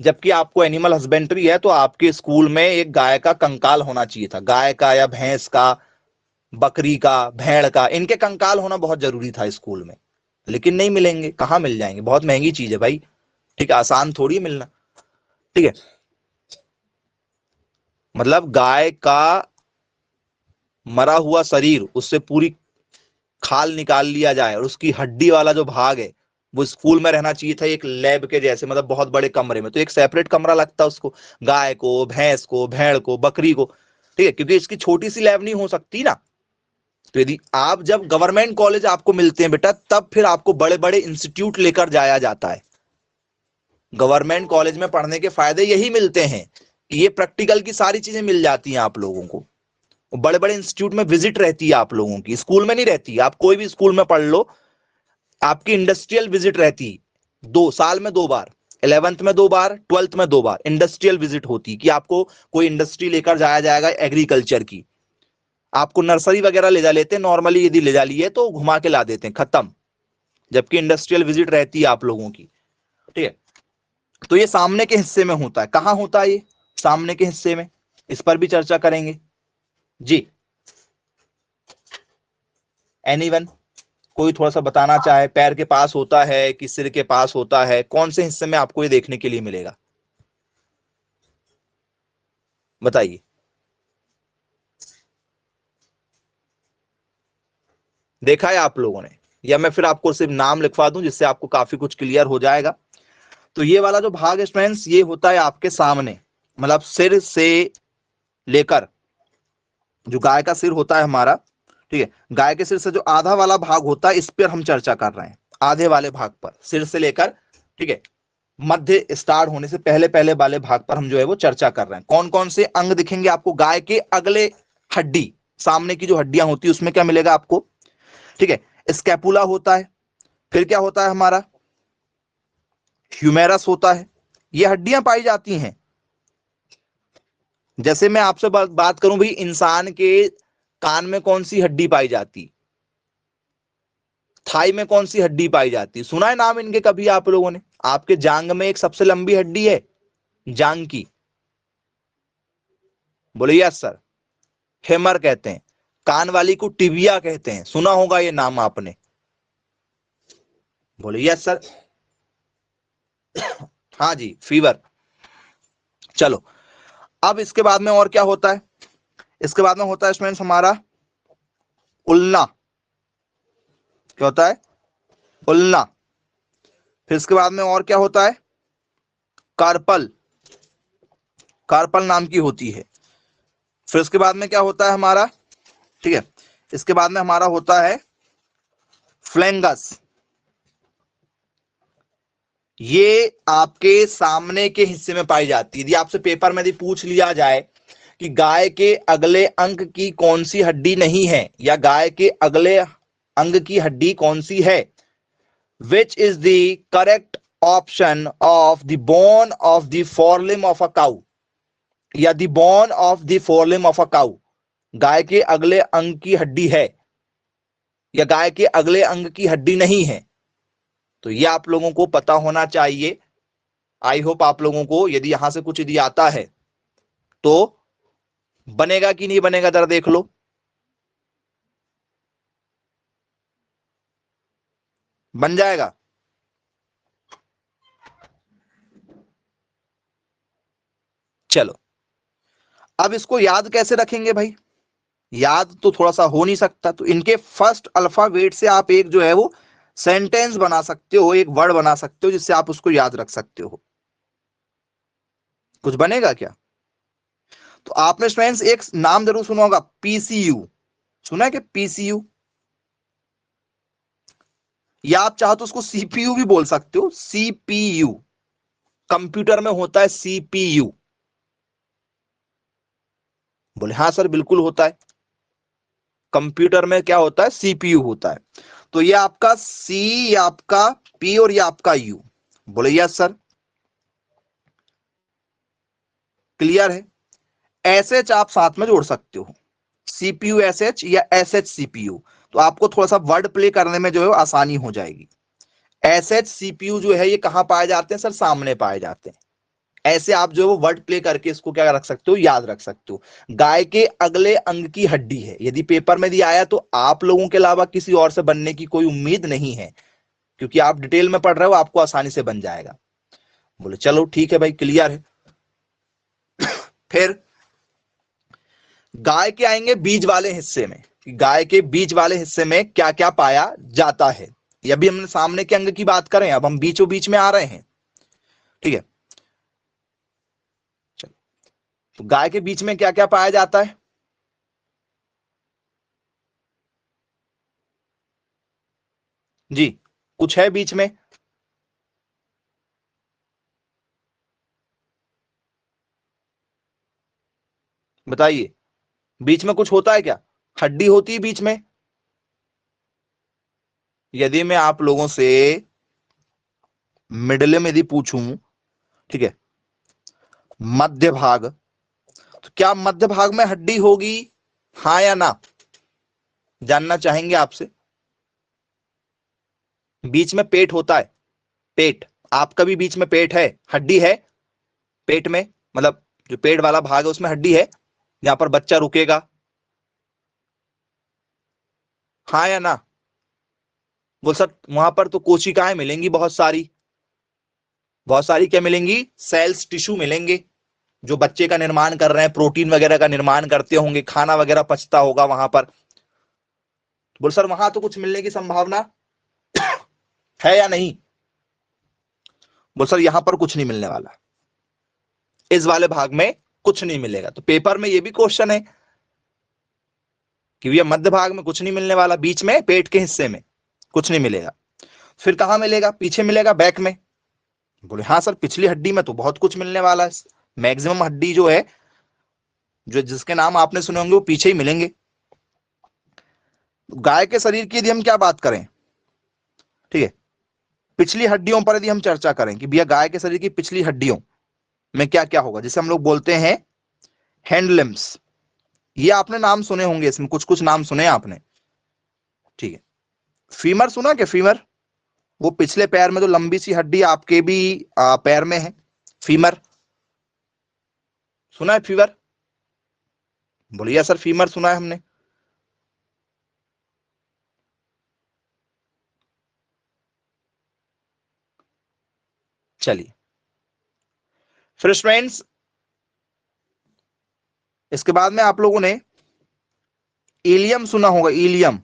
जबकि आपको एनिमल हस्बेंड्री है तो आपके स्कूल में एक गाय का कंकाल होना चाहिए था, गाय का या भैंस का, बकरी का, भेड़ का, इनके कंकाल होना बहुत जरूरी था स्कूल में। लेकिन नहीं मिलेंगे, कहां मिल जाएंगे, बहुत महंगी चीज है भाई, ठीक है, आसान थोड़ी मिलना, ठीक है। मतलब गाय का मरा हुआ शरीर, उससे पूरी खाल निकाल लिया जाए और उसकी हड्डी वाला जो भाग है वो स्कूल में रहना चाहिए था एक लैब के जैसे, मतलब बहुत बड़े कमरे में। तो एक सेपरेट कमरा लगता उसको, गाय को, भैंस को, भेड़ को, बकरी को, ठीक है, क्योंकि इसकी छोटी सी लैब नहीं हो सकती ना। तो यदि आप, जब गवर्नमेंट कॉलेज आपको मिलते हैं बेटा, तब फिर आपको बड़े बड़े इंस्टीट्यूट लेकर जाया जाता है। गवर्नमेंट कॉलेज में पढ़ने के फायदे यही मिलते हैं कि ये प्रैक्टिकल की सारी चीजें मिल जाती हैं आप लोगों को। बड़े बड़े इंस्टीट्यूट में विजिट रहती है आप लोगों की, स्कूल में नहीं रहती। आप कोई भी स्कूल में पढ़ लो, आपकी इंडस्ट्रियल विजिट रहती, 2 साल में 2 बार, 11th में 2 बार, 12th में 2 बार इंडस्ट्रियल विजिट होती, कि आपको कोई इंडस्ट्री लेकर जाया जाएगा एग्रीकल्चर की। आपको नर्सरी वगैरह ले जा लेते हैं नॉर्मली, यदि ले जा लिए तो घुमा के ला देते हैं, खत्म। जबकि इंडस्ट्रियल विजिट रहती है आप लोगों की, ठीक है। तो ये सामने के हिस्से में होता है। कहां होता है ये? सामने के हिस्से में, इस पर भी चर्चा करेंगे जी। एनीवन, कोई थोड़ा सा बताना चाहे, पैर के पास होता है कि सिर के पास होता है, कौन से हिस्से में आपको ये देखने के लिए मिलेगा, बताइए। देखा है आप लोगों ने, या मैं फिर आपको सिर्फ नाम लिखवा दूं जिससे आपको काफी कुछ क्लियर हो जाएगा। तो ये वाला जो भाग है स्टूडेंट्स, ये होता है आपके सामने, मतलब सिर से लेकर, जो गाय का सिर होता है हमारा, ठीक है, गाय के सिर से जो आधा वाला भाग होता है, इस पर हम चर्चा कर रहे हैं। आधे वाले भाग पर, सिर से लेकर, ठीक है, मध्य स्टार्ट होने से पहले पहले वाले भाग पर हम जो है वो चर्चा कर रहे हैं। कौन कौन से अंग दिखेंगे आपको गाय के अगले? हड्डी, सामने की जो हड्डियां होती है उसमें क्या मिलेगा आपको, ठीक है, स्कैपुला होता है। फिर क्या होता है हमारा, ह्यूमेरस होता है। ये हड्डियां पाई जाती हैं। जैसे मैं आपसे बात करूं भाई, इंसान के कान में कौन सी हड्डी पाई जाती, थाई में कौन सी हड्डी पाई जाती, सुना है नाम इनके कभी आप लोगों ने? आपके जांग में एक सबसे लंबी हड्डी है जांग की, बोले यस सर, हेमर कहते हैं। कान वाली को टिबिया कहते हैं, सुना होगा ये नाम आपने, बोले यस सर। हाँ जी, फीवर। चलो, अब इसके बाद में और क्या होता है? इसके बाद में होता है स्टूडेंट्स हमारा उल्ना। क्या होता है? उल्ना। फिर इसके बाद में और क्या होता है? कार्पल, कार्पल नाम की होती है। फिर इसके बाद में क्या होता है हमारा, ठीक है, इसके बाद में हमारा होता है फ्लैंगस। ये आपके सामने के हिस्से में पाई जाती है। यदि आपसे पेपर में यदि पूछ लिया जाए कि गाय के अगले अंग की कौन सी हड्डी नहीं है, या गाय के अगले अंग की हड्डी कौन सी है, which is the correct option of the bone of the forelimb of a cow, या the bone of the forelimb of a cow, गाय के अगले अंग की हड्डी है या गाय के अगले अंग की हड्डी नहीं है। तो ये आप लोगों को पता होना चाहिए। आई होप आप लोगों को यदि यहां से कुछ यदि आता है तो बनेगा कि नहीं बनेगा, जरा देख लो। बन जाएगा। चलो, अब इसको याद कैसे रखेंगे भाई? याद तो थोड़ा सा हो नहीं सकता, तो इनके फर्स्ट अल्फाबेट से आप एक जो है वो सेंटेंस बना सकते हो, एक वर्ड बना सकते हो जिससे आप उसको याद रख सकते हो। कुछ बनेगा क्या? तो आपने स्टूडेंट्स एक नाम जरूर सुना होगा, पीसीयू। सुना है कि पीसीयू, या आप चाहो तो उसको सीपीयू भी बोल सकते हो। सीपीयू कंप्यूटर में होता है, सीपीयू। बोले हाँ सर बिल्कुल होता है, कंप्यूटर में क्या होता है, सीपीयू होता है। तो ये आपका सी, ये आपका पी और ये आपका यू। बोले यस सर, क्लियर है। एसएच आप साथ में जोड़ सकते हो, सीपीयू एसएच या एसएच सीपीयू, तो आपको थोड़ा सा वर्ड प्ले करने में जो है आसानी हो जाएगी। एसएच सीपीयू जो है ये कहां पाए जाते हैं सर? सामने पाए जाते हैं। ऐसे आप जो है वो वर्ड प्ले करके इसको क्या रख सकते हो, याद रख सकते हो। गाय के अगले अंग की हड्डी है, यदि पेपर में दिया आया तो आप लोगों के अलावा किसी और से बनने की कोई उम्मीद नहीं है, क्योंकि आप डिटेल में पढ़ रहे हो, आपको आसानी से बन जाएगा। बोले चलो ठीक है भाई, क्लियर है। फिर गाय के आएंगे बीज वाले हिस्से में, कि गाय के बीज वाले हिस्से में क्या क्या पाया जाता है। ये अभी हमने सामने के अंग की बात करें, अब हम बीचों बीच में आ रहे हैं, ठीक है। चलो, तो गाय के बीच में क्या क्या पाया जाता है? जी, कुछ है बीच में? बताइए, बीच में कुछ होता है क्या? हड्डी होती है बीच में? यदि मैं आप लोगों से मिडल में यदि पूछूं, ठीक है, मध्य भाग, तो क्या मध्य भाग में हड्डी होगी, हाँ या ना? जानना चाहेंगे आपसे। बीच में पेट होता है, पेट, आपका भी बीच में पेट है, हड्डी है पेट में, मतलब जो पेट वाला भाग है उसमें हड्डी है, जहां पर बच्चा रुकेगा, हाँ या ना? बोल सर वहां पर तो कोशिकाएं मिलेंगी बहुत सारी, बहुत सारी क्या मिलेंगी? सेल्स, टिश्यू मिलेंगे, जो बच्चे का निर्माण कर रहे हैं, प्रोटीन वगैरह का निर्माण करते होंगे, खाना वगैरह पचता होगा वहां पर। बोल सर वहां तो कुछ मिलने की संभावना है या नहीं? बोल सर यहां पर कुछ नहीं मिलने वाला, इस वाले भाग में कुछ नहीं मिलेगा। तो पेपर में ये भी क्वेश्चन है कि भैया मध्य भाग में कुछ नहीं मिलने वाला, बीच में पेट के हिस्से में कुछ नहीं मिलेगा। फिर कहां मिलेगा? पीछे मिलेगा, बैक में। बोले हाँ सर पिछली हड्डी में तो बहुत कुछ मिलने वाला है, मैक्सिमम हड्डी जो है, जो जिसके नाम आपने सुने होंगे वो पीछे ही मिलेंगे। गाय के शरीर की यदि हम क्या बात करें, ठीक है, पिछली हड्डियों पर यदि हम चर्चा करें कि भैया गाय के शरीर की पिछली हड्डियों में क्या क्या होगा, जिसे हम लोग बोलते हैं हैंड लिम्स। ये आपने नाम सुने होंगे, इसमें कुछ कुछ नाम सुने आपने, ठीक है। फीमर सुना क्या? फीमर, वो पिछले पैर में जो लंबी सी हड्डी आपके भी पैर में है, फीमर, सुना है फीवर? बोलिए सर फीमर सुना है हमने। चलिए, फिर फ्रेंड्स इसके बाद में आप लोगों ने इलियम सुना होगा, इलियम।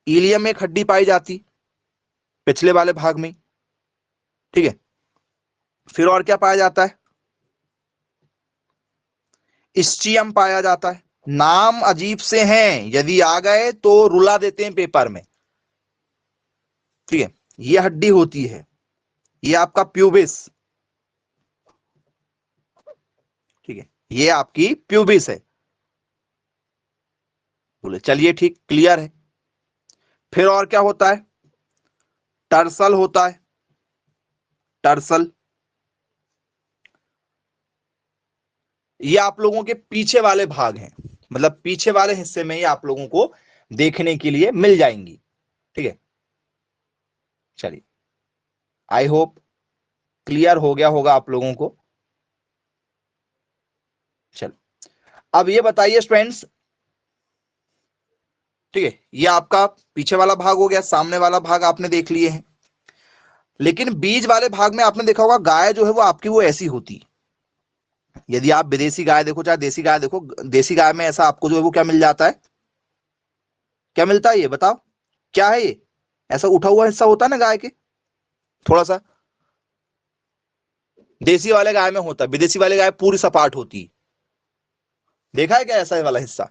इलियम एक हड्डी पाई जाती पिछले वाले भाग में, ठीक है। फिर और क्या पाया जाता है? इस्चियम पाया जाता है। नाम अजीब से हैं, यदि आ गए तो रुला देते हैं पेपर में, ठीक है। ये हड्डी होती है, ये आपका प्यूबिस, ठीक है, ये आपकी प्यूबिस है। बोले चलिए ठीक, क्लियर है। फिर और क्या होता है? टर्सल होता है, टर्सल। ये आप लोगों के पीछे वाले भाग हैं, मतलब पीछे वाले हिस्से में ही आप लोगों को देखने के लिए मिल जाएंगी, ठीक है। चलिए, आई होप क्लियर हो गया होगा आप लोगों को। चलो, अब ये बताइए स्टूडेंट्स, ठीक है, ये आपका पीछे वाला भाग हो गया, सामने वाला भाग आपने देख लिए हैं। लेकिन बीज वाले भाग में आपने देखा होगा गाय जो है वो आपकी वो ऐसी होती है। यदि आप विदेशी गाय देखो चाहे देसी गाय देखो, देसी गाय में ऐसा आपको जो है वो क्या मिल जाता है? क्या मिलता है ये बताओ, क्या है ये? ऐसा उठा हुआ हिस्सा होता है ना गाय के, थोड़ा सा। देसी वाले गाय में होता है, विदेशी वाले गाय पूरी सपाट होती है। देखा है क्या ऐसा वाला हिस्सा?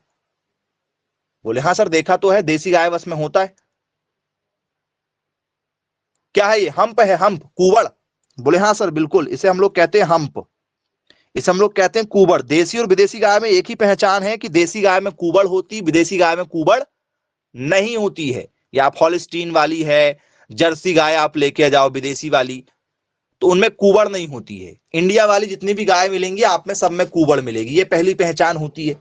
बोले हाँ सर देखा तो है, देसी गाय बस में होता है। क्या है ये? हम्प है, हम्प, कुबड़। बोले हाँ सर बिल्कुल, इसे हम लोग कहते हैं हम्प, इसे हम लोग कहते हैं कुबड़। देसी और विदेशी गाय में एक ही पहचान है कि देसी गाय में कुबड़ होती, विदेशी गाय में कुबड़ नहीं होती है। या आप हॉलिस्टीन वाली है, जर्सी गाय आप लेके जाओ विदेशी वाली, तो उनमें कुबड़ नहीं होती है। इंडिया वाली जितनी भी गाय मिलेंगी आप में, सब में कुबड़ मिलेगी, ये पहली पहचान होती है।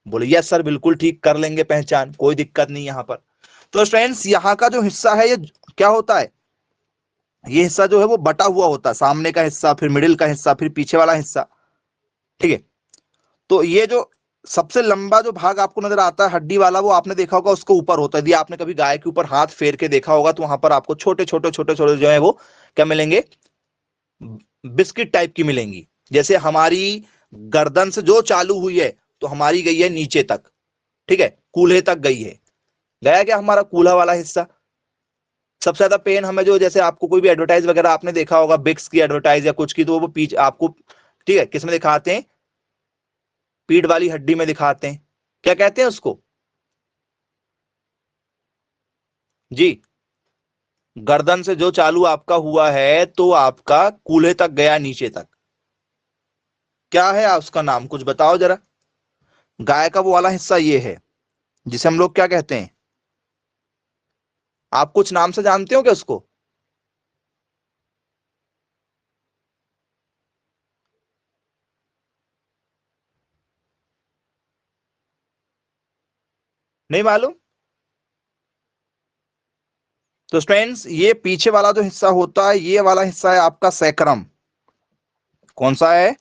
बोले यस सर बिल्कुल ठीक, कर लेंगे पहचान, कोई दिक्कत नहीं यहाँ पर। तो फ्रेंड्स यहाँ का जो हिस्सा है ये क्या होता है? ये हिस्सा जो है वो बटा हुआ होता है, सामने का हिस्सा, फिर मिडिल का हिस्सा, फिर पीछे वाला हिस्सा, ठीक है। तो ये जो सबसे लंबा जो भाग आपको नजर आता है हड्डी वाला, वो आपने देखा होगा उसको ऊपर होता है। यदि आपने कभी गाय के ऊपर हाथ फेर के देखा होगा तो वहां पर आपको छोटे छोटे छोटे छोटे जो है वो क्या मिलेंगे? बिस्किट टाइप की मिलेंगी। जैसे हमारी गर्दन से जो चालू हुई है तो हमारी गई है नीचे तक, ठीक है, कूल्हे तक गई है। गया क्या हमारा कूल्हा वाला हिस्सा? सबसे ज्यादा पेन हमें जो, जैसे आपको कोई भी एडवर्टाइज वगैरह आपने देखा होगा, बिक्स की एडवर्टाइज या कुछ की, तो वो पीछे आपको, ठीक है, किस में दिखाते हैं? पीठ वाली हड्डी में दिखाते हैं। क्या कहते हैं उसको? जी, गर्दन से जो चालू आपका हुआ है तो आपका कूल्हे तक गया, नीचे तक। क्या है उसका नाम, कुछ बताओ जरा। गाय का वो वाला हिस्सा ये है जिसे हम लोग क्या कहते हैं? आप कुछ नाम से जानते हो क्या उसको? नहीं मालूम? तो फ्रेंड्स ये पीछे वाला जो हिस्सा होता है, ये वाला हिस्सा है आपका सैक्रम। कौन सा है?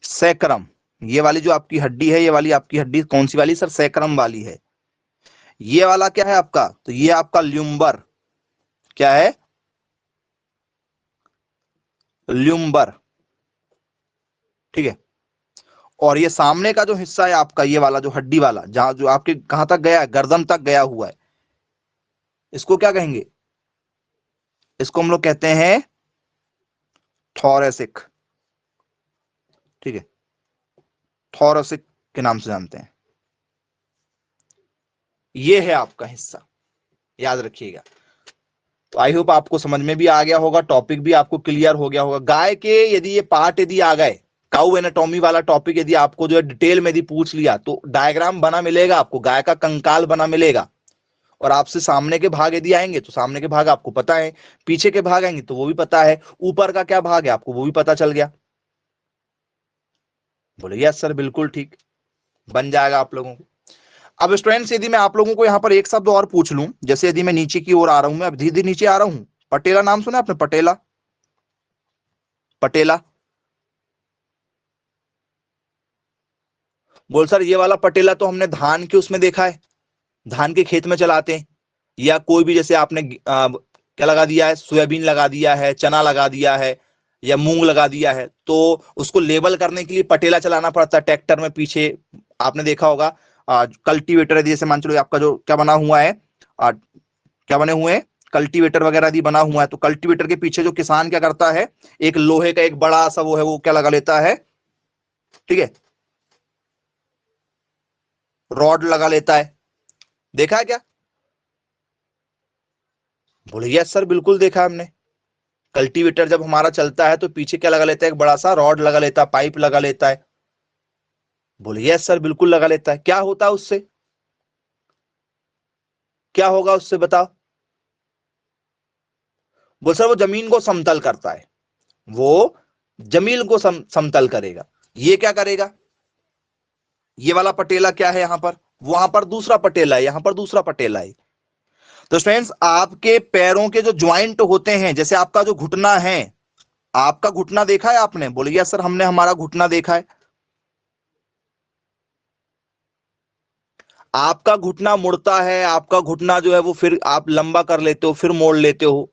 सैक्रम। ये वाली जो आपकी हड्डी है, ये वाली आपकी हड्डी कौन सी वाली सर? सैक्रम वाली है। ये वाला क्या है आपका? तो ये आपका ल्यूम्बर। क्या है? ल्यूम्बर, ठीक है। और ये सामने का जो हिस्सा है आपका, ये वाला जो हड्डी वाला, जहां जो आपके कहां तक गया है, गर्दन तक गया हुआ है, इसको क्या कहेंगे? इसको हम लोग कहते हैं थोरेसिक, ठीक है, थोरेसिक के नाम से जानते हैं। ये है आपका हिस्सा, याद रखिएगा। तो आई होप आपको समझ में भी आ गया होगा, टॉपिक भी आपको क्लियर हो गया होगा। गाय के यदि ये पार्ट यदि आ गए, काउ एनाटॉमी वाला टॉपिक यदि आपको जो है डिटेल में यदि पूछ लिया, तो डायग्राम बना मिलेगा आपको, गाय का कंकाल बना मिलेगा। और आपसे सामने के भाग यदि आएंगे तो सामने के भाग आपको पता है, पीछे के भाग आएंगे तो वो भी पता है, ऊपर का क्या भाग है आपको वो भी पता चल गया। बोले यस सर बिल्कुल ठीक, बन जाएगा आप लोगों को। अब स्टूडेंट्स यदि मैं आप लोगों को यहाँ पर एक शब्द और पूछ लूं, जैसे यदि मैं नीचे की ओर आ रहा हूं, मैं अब धीरे धीरे नीचे आ रहा हूं, पटेला नाम सुना आपने? पटेला, पटेला। बोल सर ये वाला पटेला तो हमने धान के उसमें देखा है, धान के खेत में चलाते हैं। या कोई भी जैसे आपने क्या लगा दिया है, सोयाबीन लगा दिया है, चना लगा दिया है, या मूंग लगा दिया है, तो उसको लेबल करने के लिए पटेला चलाना पड़ता है ट्रैक्टर में पीछे। आपने देखा होगा कल्टीवेटर, जैसे मान चलो आपका जो क्या बना हुआ है, क्या बने हुए हैं, कल्टीवेटर वगैरह भी बना हुआ है, तो कल्टीवेटर के पीछे जो किसान क्या करता है, एक लोहे का एक बड़ा सा वो है, वो क्या लगा लेता है, ठीक है, रॉड लगा लेता है। देखा है क्या? बोले यस सर बिल्कुल देखा हमने। कल्टीवेटर जब हमारा चलता है तो पीछे क्या लगा लेता है, एक बड़ा सा रॉड लगा लेता है, पाइप लगा लेता है। बोले यस सर बिल्कुल लगा लेता है। क्या होता है उससे, क्या होगा उससे बताओ। बोले सर वो जमीन को समतल करता है, वो जमीन को समतल करेगा। ये क्या करेगा, ये वाला पटेला क्या है यहां पर, वहां पर दूसरा पटेला है, यहां पर दूसरा पटेला है। तो फ्रेंड्स आपके पैरों के जो ज्वाइंट होते हैं, जैसे आपका जो घुटना है, आपका घुटना देखा है आपने, बोलिए सर हमने हमारा घुटना देखा है। आपका घुटना मुड़ता है, आपका घुटना जो है वो फिर आप लंबा कर लेते हो, फिर मोड़ लेते हो।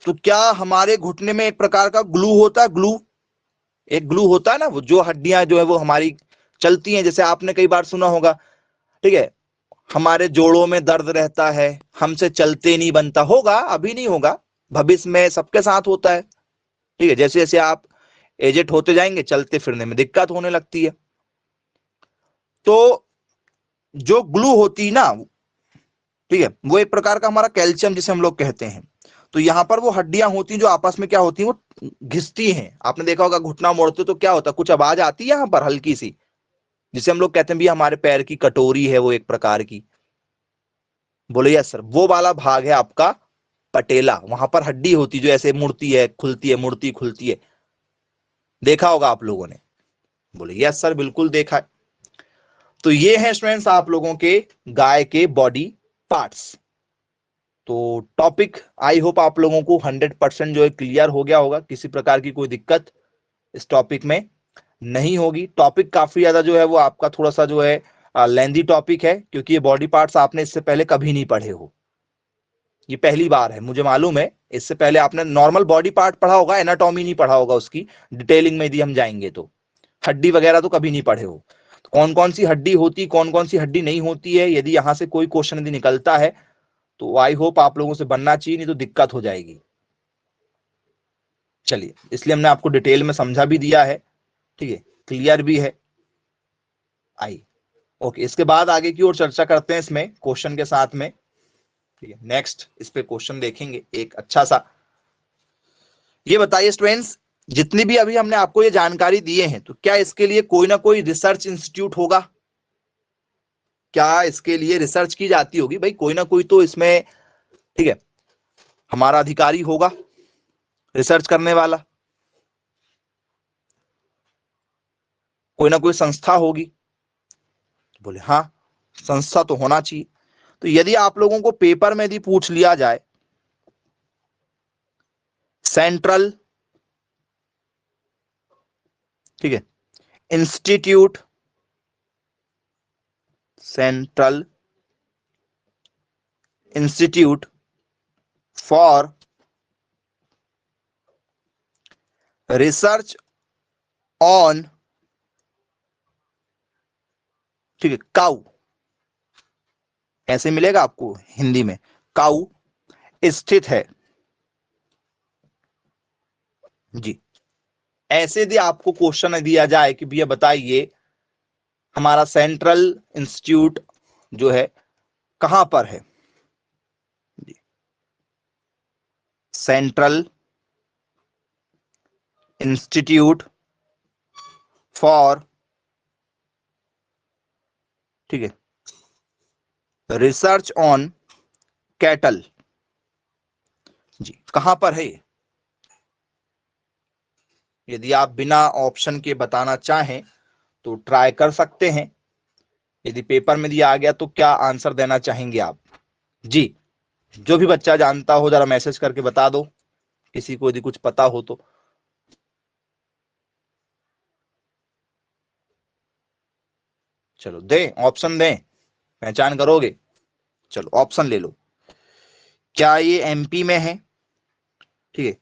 तो क्या हमारे घुटने में एक प्रकार का ग्लू होता है, ग्लू, एक ग्लू होता है ना, वो जो हड्डियां जो है वो हमारी चलती हैं। जैसे आपने कई बार सुना होगा, ठीक है, हमारे जोड़ों में दर्द रहता है, हमसे चलते नहीं बनता, होगा अभी नहीं होगा, भविष्य में सबके साथ होता है। ठीक है, जैसे जैसे आप एजेड होते जाएंगे चलते फिरने में दिक्कत होने लगती है। तो जो ग्लू होती है ना, ठीक है, वो एक प्रकार का हमारा कैल्शियम जिसे हम लोग कहते हैं। तो यहाँ पर वो हड्डियां होती हैं जो आपस में क्या होती हैं, वो घिसती हैं। आपने देखा होगा घुटना मोड़ते तो क्या होता है, कुछ आवाज आती है यहाँ पर हल्की सी, जिसे हम लोग कहते हैं भी हमारे पैर की कटोरी है वो एक प्रकार की। बोले यस सर, वो वाला भाग है आपका पटेला, वहां पर हड्डी होती जो ऐसे मुड़ती है खुलती है, मुड़ती खुलती है, देखा होगा आप लोगों ने। बोले यस सर बिल्कुल देखा है। तो ये है स्टूडेंट्स आप लोगों के गाय के बॉडी पार्ट्स। तो टॉपिक आई होप आप लोगों को 100% जो है क्लियर हो गया होगा, किसी प्रकार की कोई दिक्कत इस टॉपिक में नहीं होगी। टॉपिक काफी ज्यादा जो है वो आपका थोड़ा सा जो है लेंदी टॉपिक है, क्योंकि ये बॉडी पार्ट्स आपने इससे पहले कभी नहीं पढ़े हो, ये पहली बार है मुझे मालूम है। इससे पहले आपने नॉर्मल बॉडी पार्ट पढ़ा होगा, एनाटॉमी नहीं पढ़ा होगा, उसकी डिटेलिंग में यदि हम जाएंगे तो हड्डी वगैरह तो कभी नहीं पढ़े हो। तो कौन कौन सी हड्डी होती, कौन कौन सी हड्डी नहीं होती है, यदि यहां से कोई क्वेश्चन यदि निकलता है तो आई होप आप लोगों से बनना चाहिए, नहीं तो दिक्कत हो जाएगी। चलिए, इसलिए हमने आपको डिटेल में समझा भी दिया है, ठीक है, क्लियर भी है। आई ओके, इसके बाद आगे की ओर चर्चा करते हैं इसमें क्वेश्चन के साथ में। ठीक है, नेक्स्ट इस पे क्वेश्चन देखेंगे एक अच्छा सा। ये बताइए स्टूडेंट्स, जितनी भी अभी हमने आपको ये जानकारी दिए हैं, तो क्या इसके लिए कोई ना कोई रिसर्च इंस्टीट्यूट होगा, क्या इसके लिए रिसर्च की जाती होगी भाई, कोई ना कोई तो इसमें, ठीक है, हमारा अधिकारी होगा रिसर्च करने वाला, कोई ना कोई संस्था होगी। बोले हाँ, संस्था तो होना चाहिए। तो यदि आप लोगों को पेपर में यदि पूछ लिया जाए सेंट्रल, ठीक है, institute, central institute for research on, ठीक है, काऊ, ऐसे मिलेगा आपको हिंदी में, काऊ स्थित है। जी, ऐसे यदि आपको क्वेश्चन दिया जाए कि भैया बताइए हमारा सेंट्रल इंस्टीट्यूट जो है कहां पर है, सेंट्रल इंस्टीट्यूट फॉर, ठीक है, रिसर्च ऑन कैटल, जी कहां पर है। यदि आप बिना ऑप्शन के बताना चाहें तो ट्राई कर सकते हैं। यदि पेपर में दिया आ गया तो क्या आंसर देना चाहेंगे आप। जी, जो भी बच्चा जानता हो जरा मैसेज करके बता दो, किसी को यदि कुछ पता हो तो। चलो दें, ऑप्शन दें, पहचान करोगे। चलो ऑप्शन ले लो। क्या ये एमपी में है, ठीक है,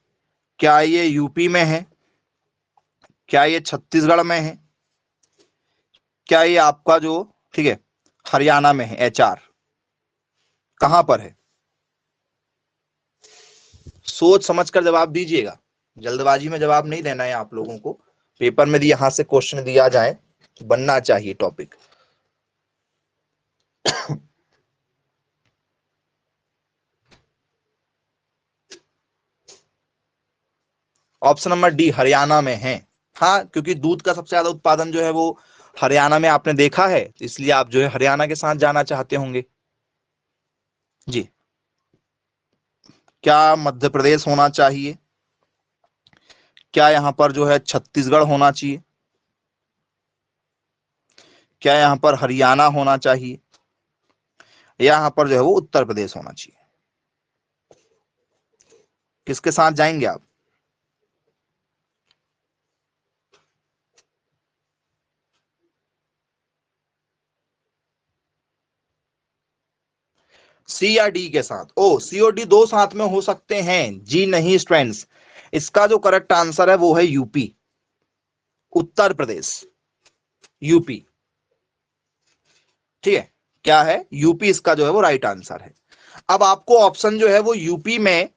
क्या ये यूपी में है, क्या ये छत्तीसगढ़ में है, क्या ये आपका जो, ठीक है, हरियाणा में है, एचआर कहां पर है। सोच समझ कर जवाब दीजिएगा, जल्दबाजी में जवाब नहीं देना है आप लोगों को। पेपर में यदि यहां से क्वेश्चन दिया जाए तो बनना चाहिए topic. Option number D Haryana में है। हाँ, क्योंकि दूध का सबसे ज्यादा उत्पादन जो है वो हरियाणा में आपने देखा है, तो इसलिए आप जो है हरियाणा के साथ जाना चाहते होंगे जी। क्या मध्य प्रदेश होना चाहिए, क्या यहां पर जो है छत्तीसगढ़ होना चाहिए, क्या यहां पर हरियाणा होना चाहिए, या यहां पर जो है वो उत्तर प्रदेश होना चाहिए? किसके साथ जाएंगे आप? सी या डी के साथ? ओ, सी और डी दो साथ में हो सकते हैं जी नहीं स्टूडेंट्स, इसका जो करेक्ट आंसर है वो है यूपी, उत्तर प्रदेश, यूपी। ठीक है, क्या है? यूपी इसका जो है वो राइट आंसर है। अब आपको ऑप्शन जो है वो यूपी में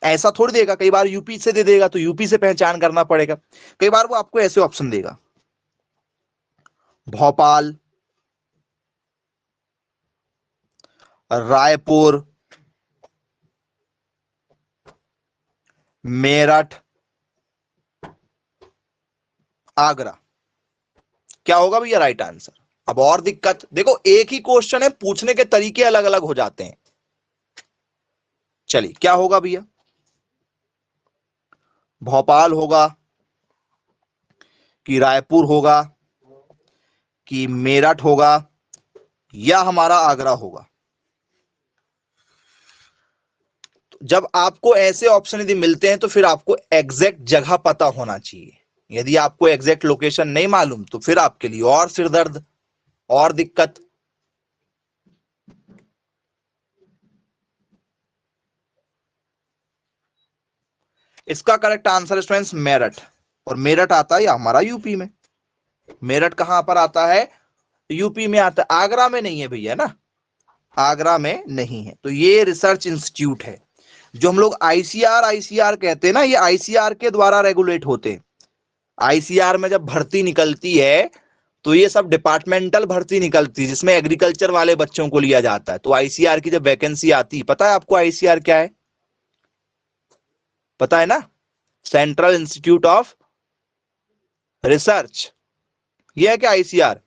ऐसा थोड़ी देगा, कई बार यूपी से दे देगा तो यूपी से पहचान करना पड़ेगा, कई बार वो आपको ऐसे ऑप्शन देगा, भोपाल, रायपुर, मेरठ, आगरा। क्या होगा भैया राइट आंसर? अब और दिक्कत देखो, एक ही क्वेश्चन है, पूछने के तरीके अलग अलग हो जाते हैं। चलिए, क्या होगा भैया? भोपाल होगा कि रायपुर होगा कि मेरठ होगा या हमारा आगरा होगा? जब आपको ऐसे ऑप्शन यदि मिलते हैं तो फिर आपको एग्जैक्ट जगह पता होना चाहिए। यदि आपको एग्जैक्ट लोकेशन नहीं मालूम तो फिर आपके लिए और सिरदर्द और दिक्कत। इसका करेक्ट आंसर स्टूडेंट्स मेरठ, और मेरठ आता है हमारा यूपी में। मेरठ कहां पर आता है? यूपी में आता है, आगरा में नहीं है भैया ना, आगरा में नहीं है। तो ये रिसर्च इंस्टीट्यूट है, जो हम लोग आईसीआर आईसीआर कहते हैं ना, ये आईसीआर के द्वारा रेगुलेट होते हैं। आईसीआर में जब भर्ती निकलती है तो ये सब डिपार्टमेंटल भर्ती निकलती है, जिसमें एग्रीकल्चर वाले बच्चों को लिया जाता है। तो आईसीआर की जब वैकेंसी आती है, पता है आपको आईसीआर क्या है? पता है ना, सेंट्रल इंस्टीट्यूट ऑफ रिसर्च, ये है क्या आईसीआर?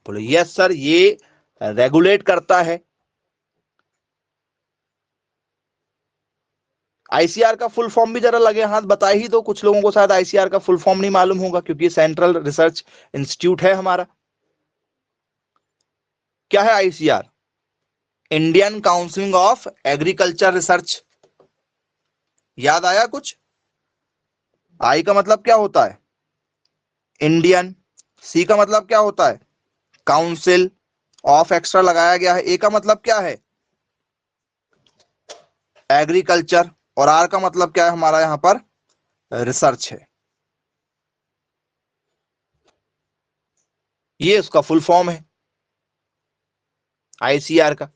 बोले यस सर, ये रेगुलेट करता है। आईसीआर का फुल फॉर्म भी जरा लगे हाथ बता ही दो, कुछ लोगों को शायद आईसीआर का फुल फॉर्म नहीं मालूम होगा, क्योंकि सेंट्रल रिसर्च इंस्टीट्यूट है हमारा। क्या है ICR? Indian council of agriculture research. याद आया कुछ? आई का मतलब क्या होता है? इंडियन। सी का मतलब क्या होता है? काउंसिल। ऑफ एक्स्ट्रा लगाया गया है। ए का मतलब क्या है? एग्रीकल्चर। और आर का मतलब क्या है हमारा यहां पर? रिसर्च है। ये उसका फुल फॉर्म है आईसीआर का।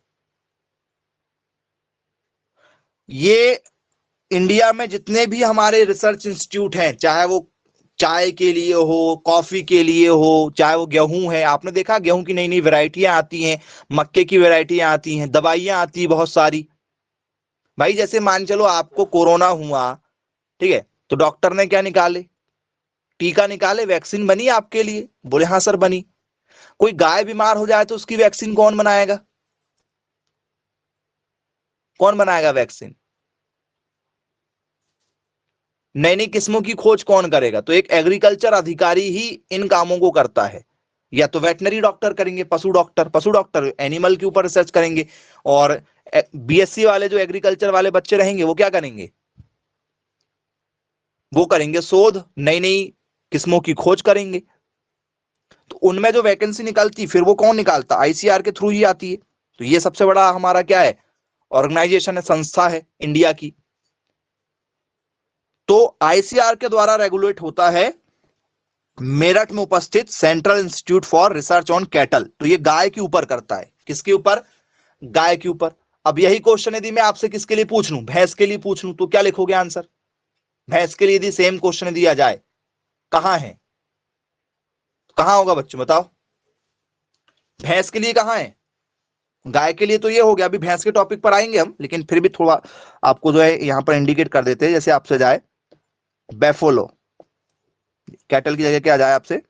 ये इंडिया में जितने भी हमारे रिसर्च इंस्टीट्यूट हैं, चाहे वो चाय के लिए हो, कॉफी के लिए हो, चाहे वो गेहूं है, आपने देखा गेहूं की नई नई वैरायटियां आती हैं, मक्के की वैरायटियां आती हैं, दवाइयां आती हैं बहुत सारी। भाई जैसे मान चलो आपको कोरोना हुआ, ठीक है, तो डॉक्टर ने क्या निकाले? टीका निकाले, वैक्सीन बनी आपके लिए? बोले हाँ सर बनी। कोई गाय बीमार हो जाए तो उसकी वैक्सीन कौन बनाएगा? कौन बनाएगा वैक्सीन? नई नई किस्मों की खोज कौन करेगा? तो एक एग्रीकल्चर अधिकारी ही इन कामों को करता है। या तो वेटनरी डॉक्टर करेंगे, पशु डॉक्टर एनिमल के ऊपर रिसर्च करेंगे, और बीएससी वाले जो एग्रीकल्चर वाले बच्चे रहेंगे वो क्या करेंगे? वो करेंगे शोध, नई नई किस्मों की खोज करेंगे। तो उनमें जो वैकेंसी निकलती फिर वो कौन निकालता? आईसीआर के थ्रू ही आती है। तो ये सबसे बड़ा हमारा क्या है? ऑर्गेनाइजेशन है, संस्था है इंडिया की। तो आईसीआर के द्वारा रेगुलेट होता है मेरठ में उपस्थित central institute for research on cattle. तो ये गाय के ऊपर करता है। किसके ऊपर? गाय के ऊपर। अब यही क्वेश्चन यदि मैं आपसे किसके लिए पूछ लूं, भैंस के लिए पूछ लूं, तो क्या लिखोगे आंसर? भैंस के लिए यदि सेम क्वेश्चन दिया जाए, कहां है, कहां होगा बच्चों बताओ? भैंस के लिए कहां है? गाय के लिए तो ये हो गया, अभी भैंस के टॉपिक पर आएंगे हम, लेकिन फिर भी थोड़ा आपको जो है यहां पर इंडिकेट कर देते हैं, जैसे आपसे जाए बेफोलो, कैटल की जगह क्या जाए आपसे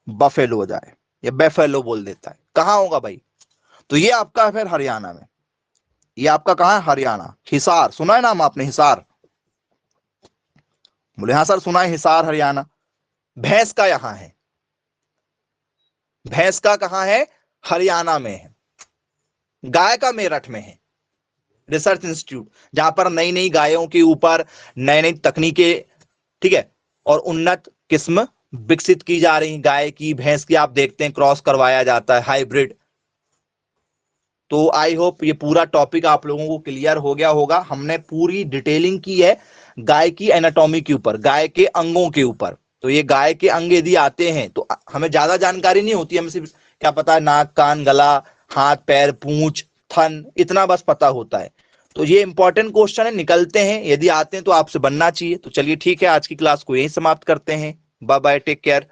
बफेलो हो जाए, या बेफेलो बोल देता है, कहां होगा भाई? तो ये आपका है फिर हरियाणा में, ये आपका कहां है? हरियाणा। हिसार सुना है नाम आपने? हिसार, बोले हाँ सर सुना है, हिसार हरियाणा। भैंस का यहां है, भैंस का कहां है? हरियाणा में है। गाय का मेरठ में है, रिसर्च इंस्टीट्यूट, जहां पर नई नई गायों के ऊपर नई नई तकनीकें, ठीक है, और उन्नत किस्म विकसित की जा रही, गाय की भैंस की, आप देखते हैं क्रॉस करवाया जाता है, हाइब्रिड। तो आई होप ये पूरा टॉपिक आप लोगों को क्लियर हो गया होगा। हमने पूरी डिटेलिंग की है गाय की एनाटॉमी के ऊपर, गाय के अंगों के ऊपर। तो ये गाय के अंग यदि आते हैं तो हमें ज्यादा जानकारी नहीं होती, हमें सिर्फ क्या पता है, नाक, कान, गला, हाथ, पैर, पूंछ, थन, इतना बस पता होता है। तो ये इंपॉर्टेंट क्वेश्चन है, निकलते हैं, यदि आते हैं तो आपसे बनना चाहिए। तो चलिए ठीक है, आज की क्लास को यहीं समाप्त करते हैं। Bye bye, take care.